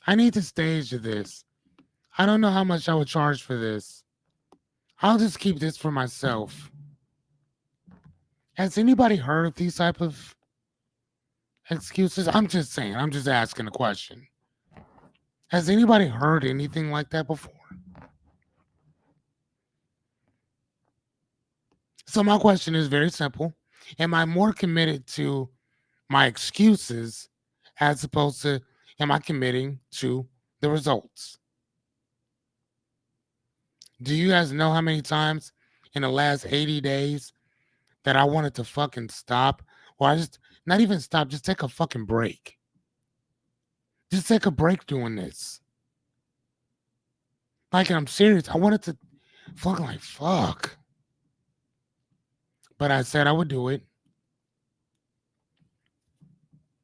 I need to stage this. I don't know how much I would charge for this. I'll just keep this for myself. Has anybody heard of these type of excuses? I'm just saying. I'm just asking a question. Has anybody heard anything like that before? So my question is very simple. Am I more committed to my excuses as opposed to am I committing to the results? Do you guys know how many times in the last 80 days that I wanted to fucking stop? Or I just, not even stop, just take a fucking break. Just take a break doing this. Like, I'm serious. I wanted to fucking like, fuck. But I said I would do it.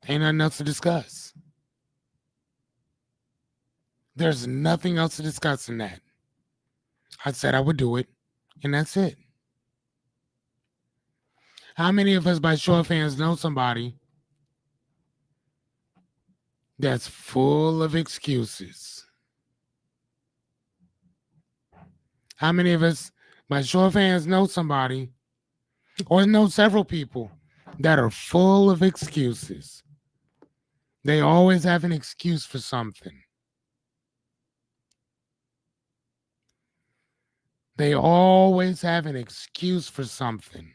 Ain't nothing else to discuss. There's nothing else to discuss in that. I said I would do it, and that's it. How many of us, by show of hands, know somebody that's full of excuses? How many of us, by show of hands, know somebody or know several people that are full of excuses? They always have an excuse for something. They always have an excuse for something.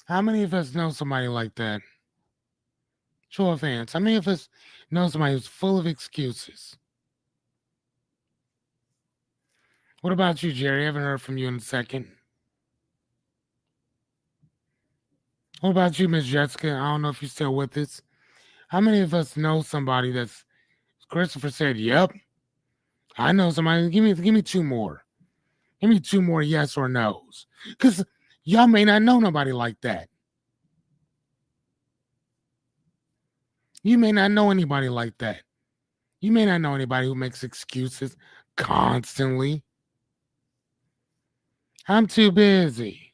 How many of us know somebody like that? Show of hands. How many of us know somebody who's full of excuses? What about you, Jerry? I haven't heard from you in a second. What about you, Miss Jessica? I don't know if you're still with us. How many of us know somebody that's Christopher said, "Yep, I know somebody. Give me two more. Give me two more yes or no's." Because y'all may not know nobody like that. You may not know anybody like that. You may not know anybody who makes excuses constantly. I'm too busy.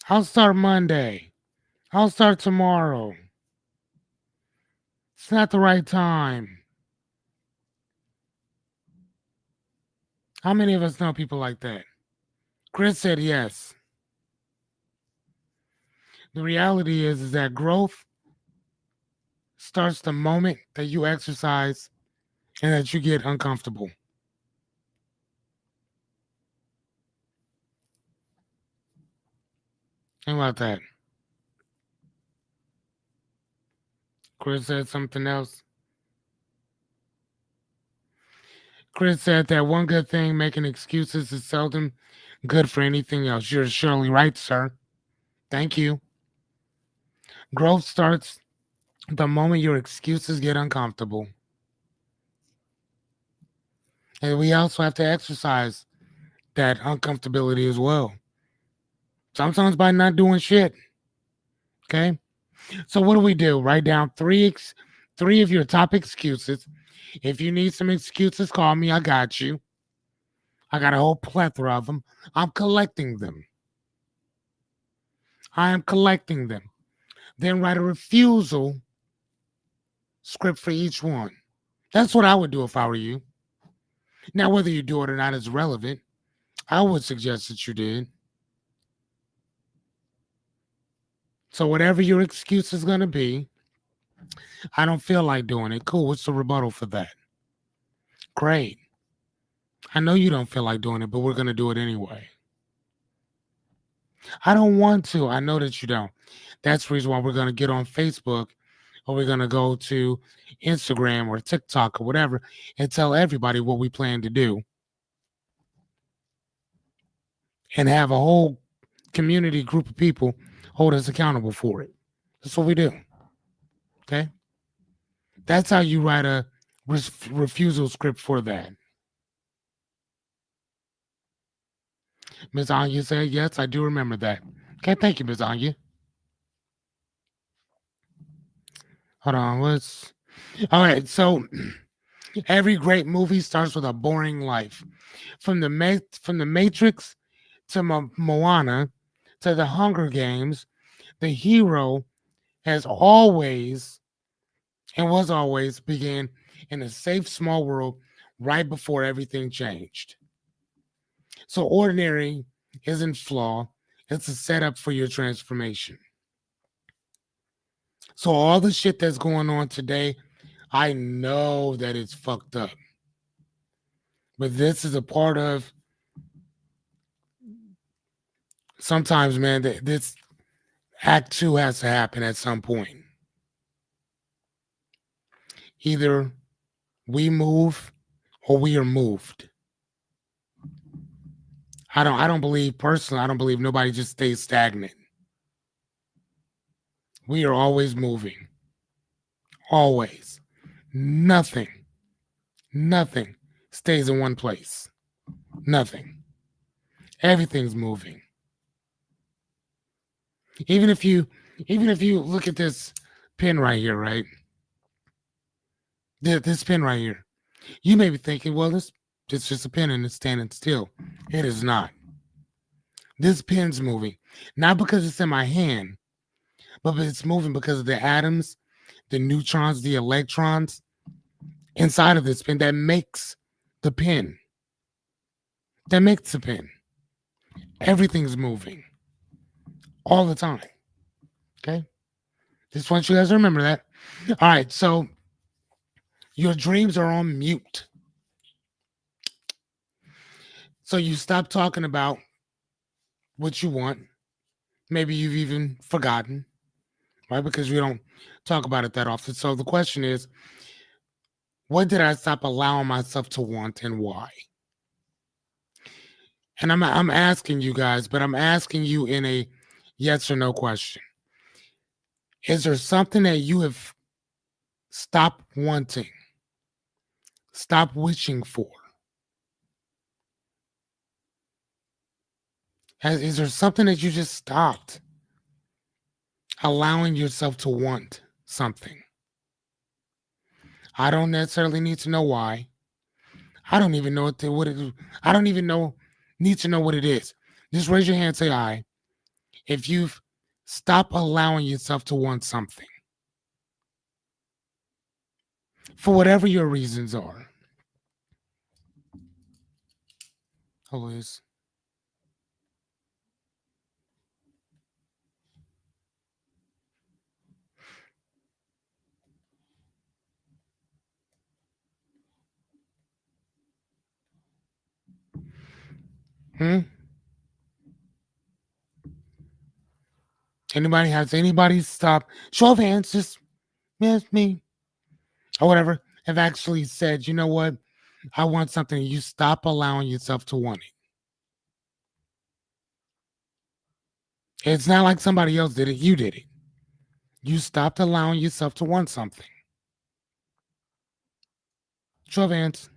I'll start Monday. I'll start tomorrow. It's not the right time. How many of us know people like that? Chris said yes. The reality is that growth starts the moment that you exercise and that you get uncomfortable. Think about that. Chris said something else. Chris said that one good thing, making excuses, is seldom good for anything else. You're surely right, sir. Thank you. Growth starts the moment your excuses get uncomfortable. And we also have to exercise that uncomfortability as well. Sometimes by not doing shit. Okay. So what do? Write down three of your top excuses. If you need some excuses, call me. I got you. I got a whole plethora of them. I'm collecting them. I am collecting them. Then write a refusal script for each one. That's what I would do if I were you. Now, whether you do it or not is relevant. I would suggest that you did. So, whatever your excuse is going to be, I don't feel like doing it. Cool. What's the rebuttal for that? Great. I know you don't feel like doing it, but we're going to do it anyway. I don't want to. I know that you don't. That's the reason why we're going to get on Facebook or we're going to go to Instagram or TikTok or whatever and tell everybody what we plan to do and have a whole community group of people hold us accountable for it. That's what we do. Okay. That's how you write a refusal script for that. Ms. Anya said, yes, I do remember that. Okay. Thank you, Ms. Anya. Hold on. Let's. All right. So every great movie starts with a boring life. From the Matrix to Moana to the Hunger Games, the hero has always and was always began in a safe small world right before everything changed. So ordinary isn't flaw, it's a setup for your transformation. So all the shit that's going on today, I know that it's fucked up. But this is a part of sometimes, man, this act two has to happen at some point. Either we move or we are moved. I don't believe personally, I don't believe nobody just stays stagnant. We are always moving. Always. Nothing, nothing stays in one place. Nothing. Everything's moving. Even if you even if you look at this pin right here, right? This pin right here. You may be thinking, well, this it's just a pin and it's standing still. It is not. This pin's moving. Not because it's in my hand, but it's moving because of the atoms, the neutrons, the electrons inside of this pin that makes the pin. That makes the pin. Everything's moving all the time. Okay. Just want you guys to remember that. All right. So your dreams are on mute. So you stop talking about what you want. Maybe you've even forgotten, right? Because we don't talk about it that often. So the question is, what did I stop allowing myself to want and why? And I'm asking you guys, but I'm asking you in a yes or no question. Is there something that you have stopped wanting, stopped wishing for? Is there something that you just stopped allowing yourself to want something? I don't necessarily need to know why. I don't even know what it. I don't even need to know what it is. Just raise your hand, say I. If you've stopped allowing yourself to want something for whatever your reasons are. Always. Hmm? Anybody stop? Show of hands, just yes, me or whatever. Have actually said, you know what? I want something. You stop allowing yourself to want it. It's not like somebody else did it. You did it. You stopped allowing yourself to want something. Show of hands.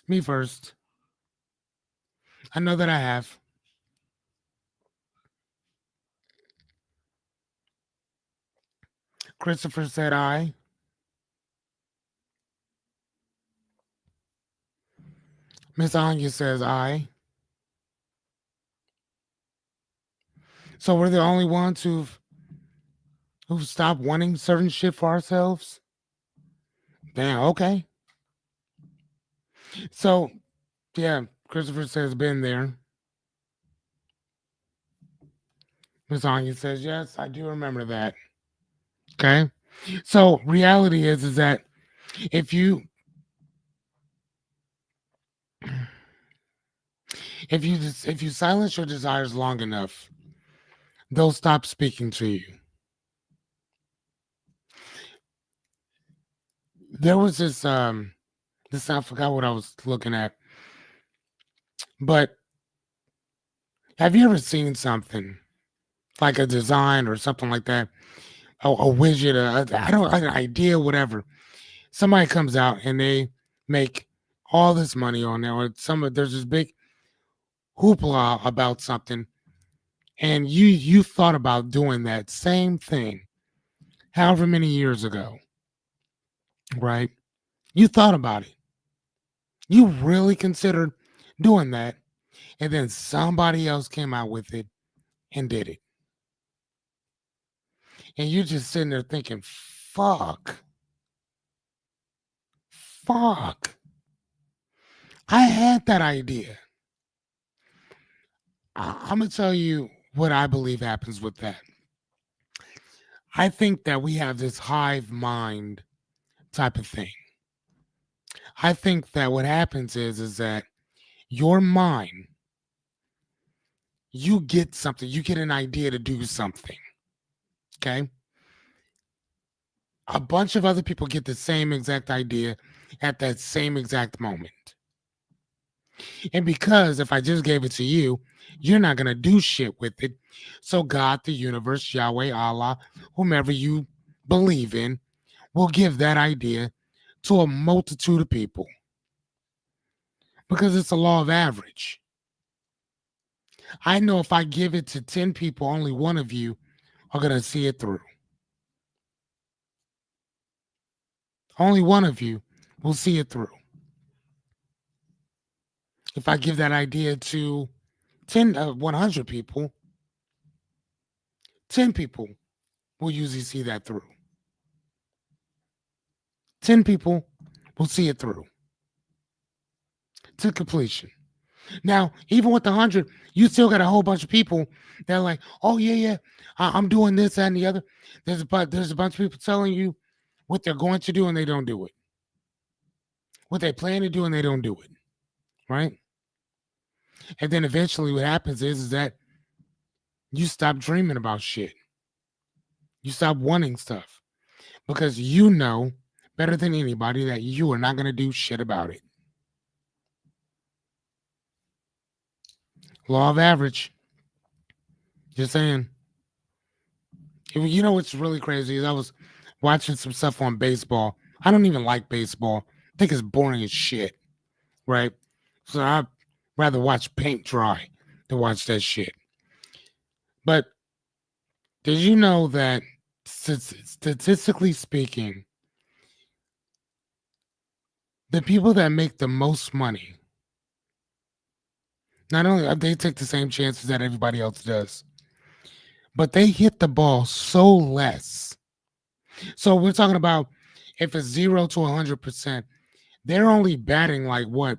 Me first. I know that I have. Christopher said I. Miss Anya says I. So we're the only ones who've stopped wanting certain shit for ourselves. Damn. Okay. So yeah, Christopher says been there. Miss Anya says yes, I do remember that. Okay. So reality is that if you if you silence your desires long enough, they'll stop speaking to you. There was this I forgot what I was looking at, but have you ever seen something like a design or something like that, a widget, I don't an idea, whatever? Somebody comes out and they make all this money on there, or there's this big hoopla about something, and you thought about doing that same thing, however many years ago, right? You thought about it. You really considered doing that, and then somebody else came out with it and did it. And you're just sitting there thinking, fuck. I had that idea. I'm going to tell you what I believe happens with that. I think that we have this hive mind type of thing. I think that what happens is that your mind, you get something, you get an idea to do something. Okay. A bunch of other people get the same exact idea at that same exact moment. And because if I just gave it to you, you're not going to do shit with it. So God, the universe, Yahweh, Allah, whomever you believe in, will give that idea to a multitude of people because it's a law of average. I know if I give it to 10 people, only one of you are going to see it through. Only one of you will see it through. If I give that idea to 100 people, 10 people will usually see that through. 10 people will see it through to completion. Now, even with the 100, you still got a whole bunch of people that are like, oh, yeah, I'm doing this, that, and the other. There's a bunch of people telling you what they're going to do and they don't do it. What they plan to do and they don't do it. Right? And then eventually what happens is that you stop dreaming about shit. You stop wanting stuff because you know better than anybody that you are not going to do shit about it. Law of average. Just saying. You know what's really crazy is I was watching some stuff on baseball. I don't even like baseball. I think it's boring as shit, right? So I'd rather watch paint dry than watch that shit. But did you know that statistically speaking, the people that make the most money, not only they take the same chances that everybody else does, but they hit the ball so less. So we're talking about if it's 0 to 100%, they're only batting like what,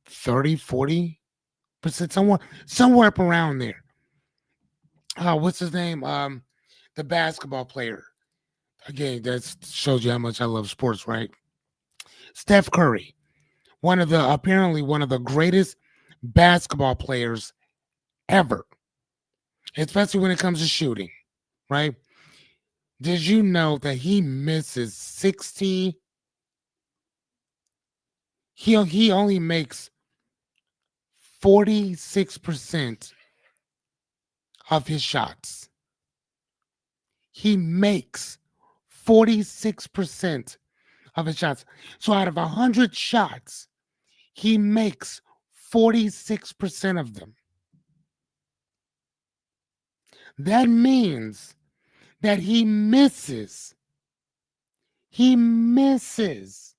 30, 40%, somewhere up around there. What's his name? The basketball player. Again, that shows you how much I love sports, right? Steph Curry, apparently one of the greatest basketball players ever, especially when it comes to shooting, right? Did you know that he misses 60? He only makes 46% of his shots. He makes 46% of his shots. So out of 100 shots, he makes 46% of them. That means that he misses. He misses.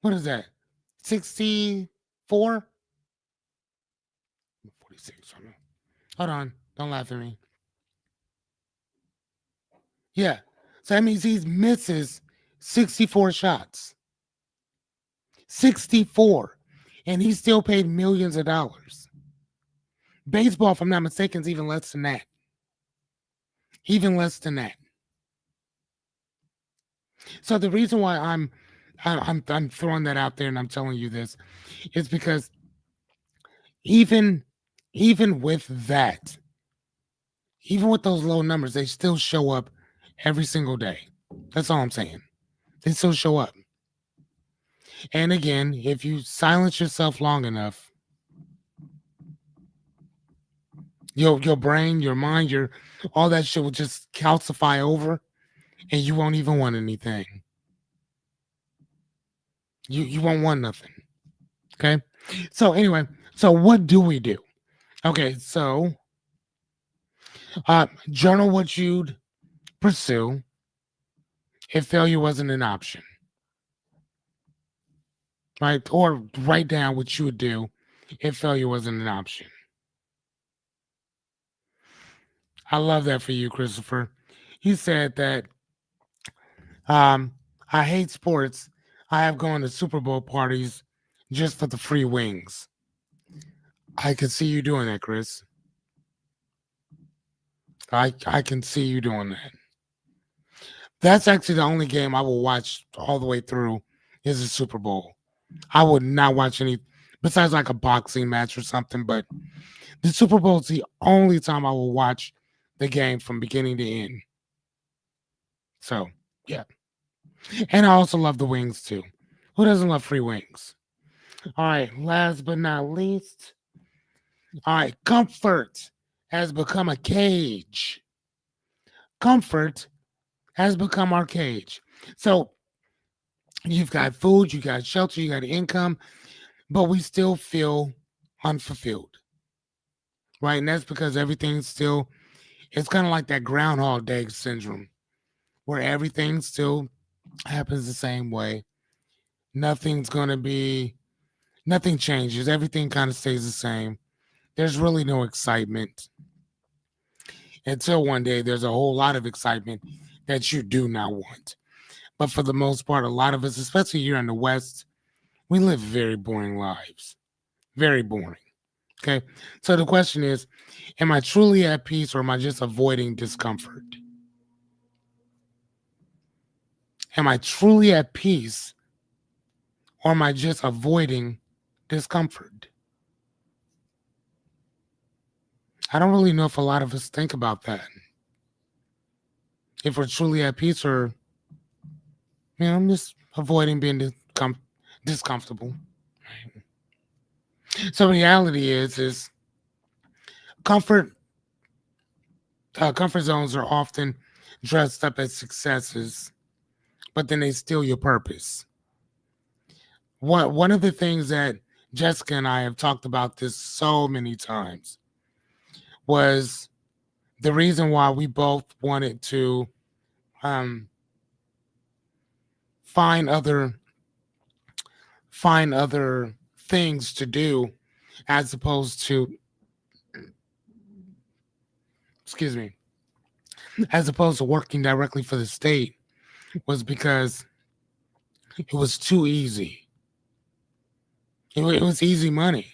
What is that? 64, 46. Hold on. Don't laugh at me. Yeah. So that means he misses 64 shots. 64. And he still paid millions of dollars. Baseball, if I'm not mistaken, is even less than that. Even less than that. So the reason why I'm throwing that out there and I'm telling you this is because even even with that, even with those low numbers, they still show up every single day. That's all I'm saying. They still show up. And again, if you silence yourself long enough, your brain, your mind, your all that shit will just calcify over and you won't even want anything. You won't want nothing. Okay. So anyway, so what do we do? Okay, so journal what you'd pursue if failure wasn't an option, right? Or write down what you would do if failure wasn't an option. I love that for you, Christopher. You said that um, I hate sports. I have gone to Super Bowl parties just for the free wings. I can see you doing that, Chris. I can see you doing that. That's actually the only game I will watch all the way through is the Super Bowl. I would not watch any besides like a boxing match or something, but the Super Bowl is the only time I will watch the game from beginning to end. So yeah. And I also love the wings too. Who doesn't love free wings? All right, last but not least. All right, comfort has become a cage. Comfort has become our cage. So you've got food, you got shelter, you got income, but we still feel unfulfilled, right? And that's because everything's still, it's kind of like that Groundhog Day Syndrome, where everything still happens the same way. Nothing's going to be, nothing changes. Everything kind of stays the same. There's really no excitement until one day there's a whole lot of excitement that you do not want. But for the most part, a lot of us, especially here in the West, we live very boring lives. Very boring. Okay. So the question is, am I truly at peace or am I just avoiding discomfort? Am I truly at peace or am I just avoiding discomfort? I don't really know if a lot of us think about that. If we're truly at peace or, I'm just avoiding being discomfortable. So reality is comfort comfort zones are often dressed up as successes, but then they steal your purpose. One of the things that Jessica and I have talked about this so many times was the reason why we both wanted to um, find other find other things to do as opposed to, excuse me, as opposed to working directly for the state was because it was too easy. It was easy money,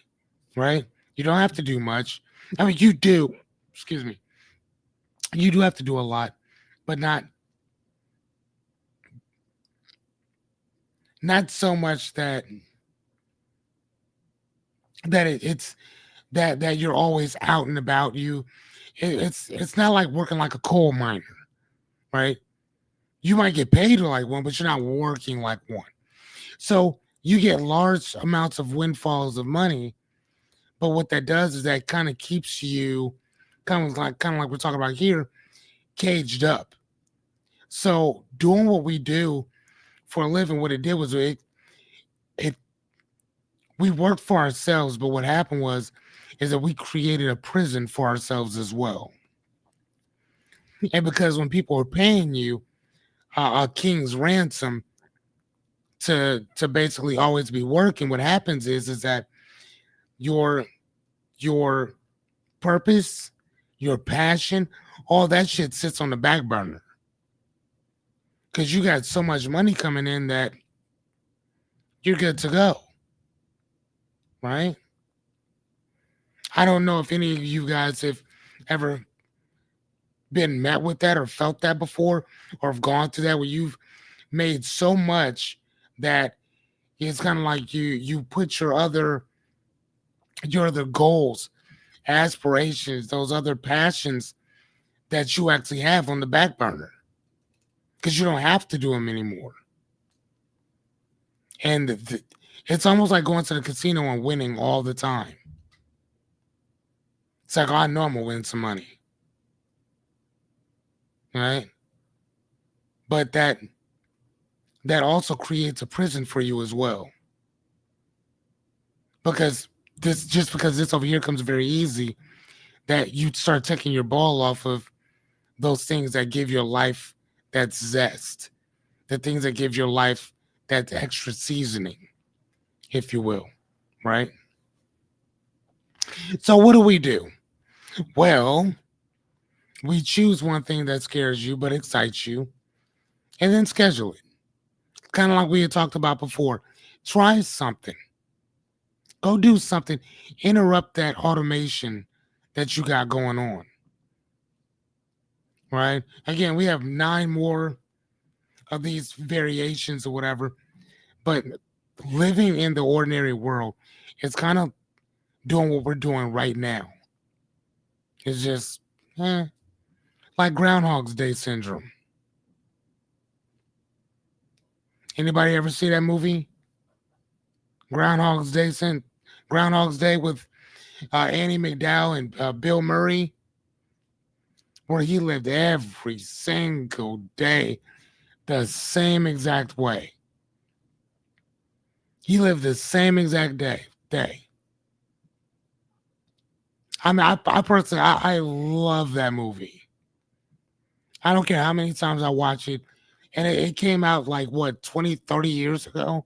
right? You don't have to do much. I mean, you do. Excuse me. You do have to do a lot, but not so much that it's that you're always out and about. It's not like working like a coal miner, right? You might get paid like one, but you're not working like one. So you get large amounts of windfalls of money, but what that does is that kind of keeps you kind of like we're talking about here, caged up. So doing what we do for a living, what it did was it we worked for ourselves, but what happened was is that we created a prison for ourselves as well. And because when people are paying you a king's ransom, to basically always be working, what happens is that your your purpose, your passion, all that shit sits on the back burner because you got so much money coming in that you're good to go, right? I don't know if any of you guys have ever been met with that or felt that before or have gone through that where you've made so much that it's kind of like you put your other goals, aspirations, those other passions that you actually have on the back burner because you don't have to do them anymore. And it's almost like going to the casino and winning all the time. It's like, oh, I know I'm gonna win some money, right? But that also creates a prison for you as well because this over here comes very easy that you start taking your ball off of those things that give your life that zest, the things that give your life that extra seasoning, if you will, right? So what do? Well, we choose one thing that scares you but excites you, and then schedule it. Kind of like we had talked about before. Try something. Go do something. Interrupt that automation that you got going on. Right? Again, we have 9 more of these variations or whatever, but living in the ordinary world is kind of doing what we're doing right now. It's just like Groundhog Day Syndrome. Anybody ever see that movie? Groundhog's Day Groundhog's Day with Annie McDowell and Bill Murray, where he lived every single day the same exact way. He lived the same exact day. I mean, I personally, I love that movie. I don't care how many times I watch it. And it came out like, what, 20, 30 years ago?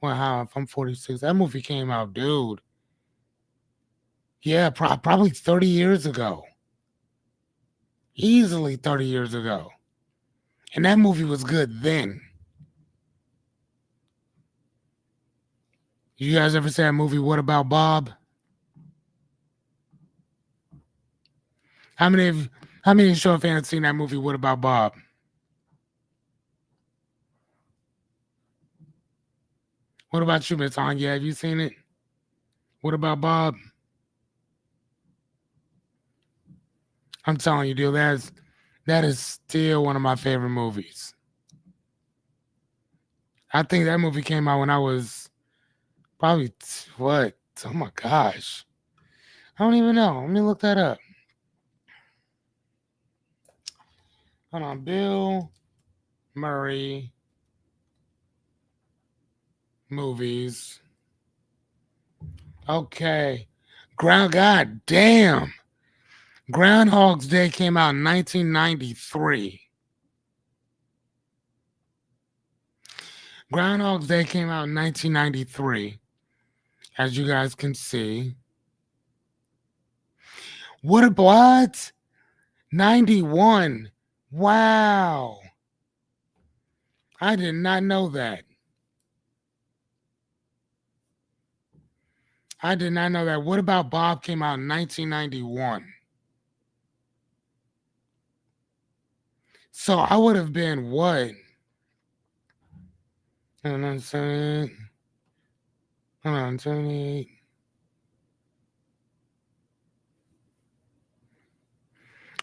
Well, how, if I'm 46, that movie came out, dude. Yeah, probably 30 years ago. Easily 30 years ago. And that movie was good then. You guys ever see that movie, What About Bob? How many of how many show fans seen that movie, What About Bob? What about you, Miss Anya? Have you seen it? What About Bob? I'm telling you, dude, that is still one of my favorite movies. I think that movie came out when I was probably what? Oh my gosh. I don't even know. Let me look that up. Hold on. Bill Murray movies. Okay. God damn. Groundhog's Day came out in 1993. Groundhog's Day came out in 1993, as you guys can see. What? 91. Wow. I did not know that. I did not know that. What About Bob came out in 1991. So I would have been what? Hold on, 78. Hold on, 78.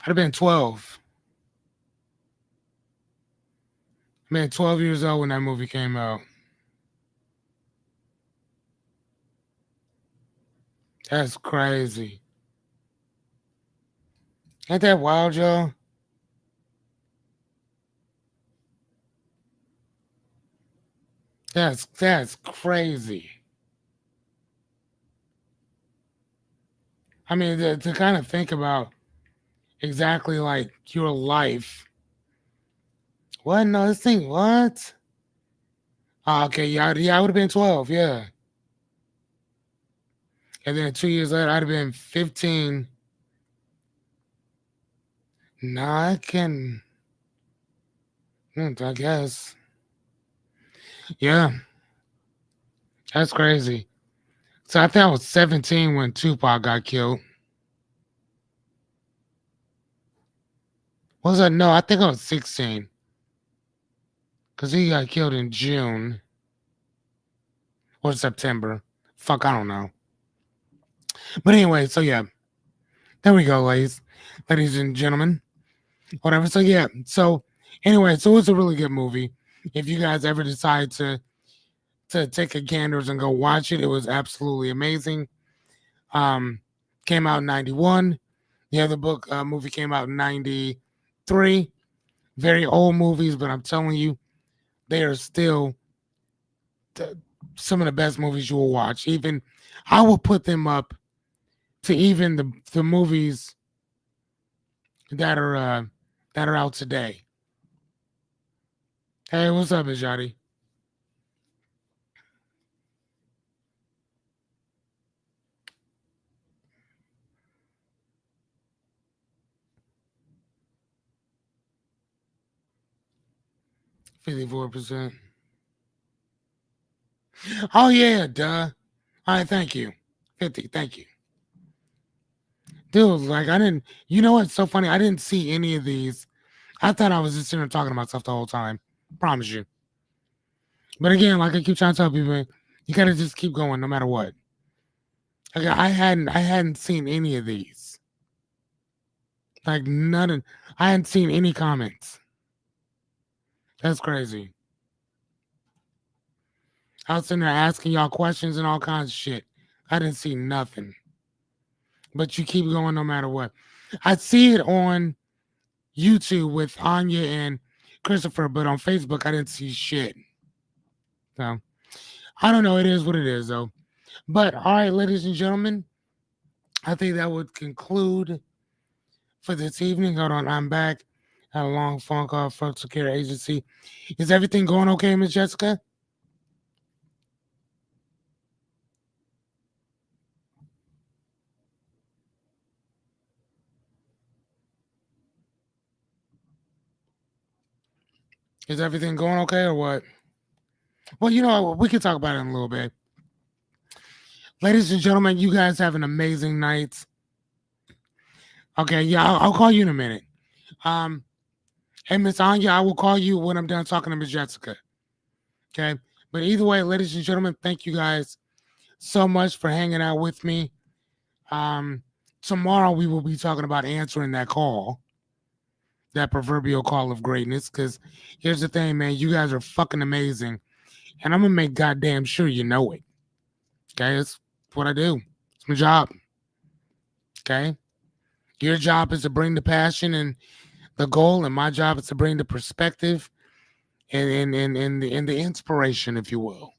I'd have been 12. I mean, 12 years old when that movie came out. That's crazy. Ain't that wild, y'all? That's crazy. I mean, to kind of think about exactly like your life. What? No, this thing, what? Okay, yeah, I would have been 12, yeah. And then 2 years later, I'd have been 15. Nah, I can, I guess. Yeah, that's crazy. So I think I was 17 when Tupac got killed. Was I? No, I think I was 16 because he got killed in June or September. Fuck, I don't know. But anyway, so yeah, there we go, ladies and gentlemen, whatever. So yeah, so anyway, so it's a really good movie. If you guys ever decide to take a ganders and go watch it, it was absolutely amazing. Um, Came out in '91. The other book movie came out in '93. Very old movies, but I'm telling you, they are still the, some of the best movies you will watch. Even I will put them up to even the movies that are uh, that are out today. Hey, what's up, Ajadi? 54%. Oh yeah, duh. All right, thank you. 50, thank you. Dude, like I didn't. You know what's so funny? I didn't see any of these. I thought I was just sitting there talking about stuff the whole time. Promise you. But again, like I keep trying to tell people, you gotta just keep going no matter what. Like I hadn't seen any of these. Like none of I hadn't seen any comments. That's crazy. I was sitting there asking y'all questions and all kinds of shit. I didn't see nothing. But you keep going no matter what. I see it on YouTube with Anya and Christopher, but on Facebook I didn't see shit. So I don't know. It is what it is though. But all right, ladies and gentlemen, I think that would conclude for this evening. Hold on, I'm back. Had a long phone call from Secure Agency. Is everything going okay, Miss Jessica? Is everything going okay or what? Well, we can talk about it in a little bit. Ladies and gentlemen, you guys have an amazing night. Okay, yeah, I'll call you in a minute. Um, hey, Miss Anya, I will call you when I'm done talking to Miss Jessica. Okay, but either way, ladies and gentlemen, thank you guys so much for hanging out with me. Um, Tomorrow we will be talking about answering that call, that proverbial call of greatness. Because here's the thing, man, you guys are fucking amazing, and I'm gonna make goddamn sure you know it. Okay, it's what I do. It's my job. Okay, your job is to bring the passion and the goal, and my job is to bring the perspective and the inspiration, if you will.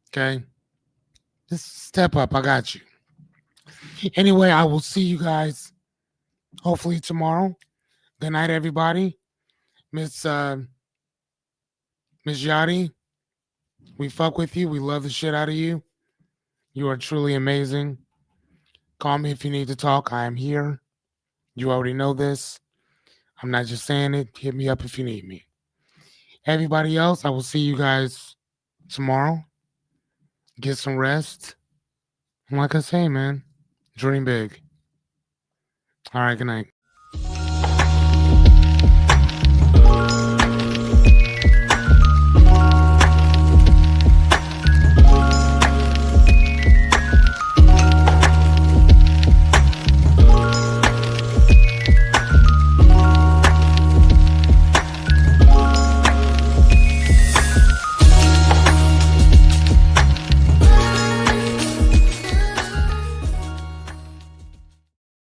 Okay, just step up. I got you. Anyway, I will see you guys hopefully tomorrow. Good night, everybody. Miss Miss Yachty, we fuck with you. We love the shit out of you. You are truly amazing. Call me if you need to talk. I am here. You already know this. I'm not just saying it. Hit me up if you need me. Everybody else, I will see you guys tomorrow. Get some rest. And like I say, man, dream big. All right, good night.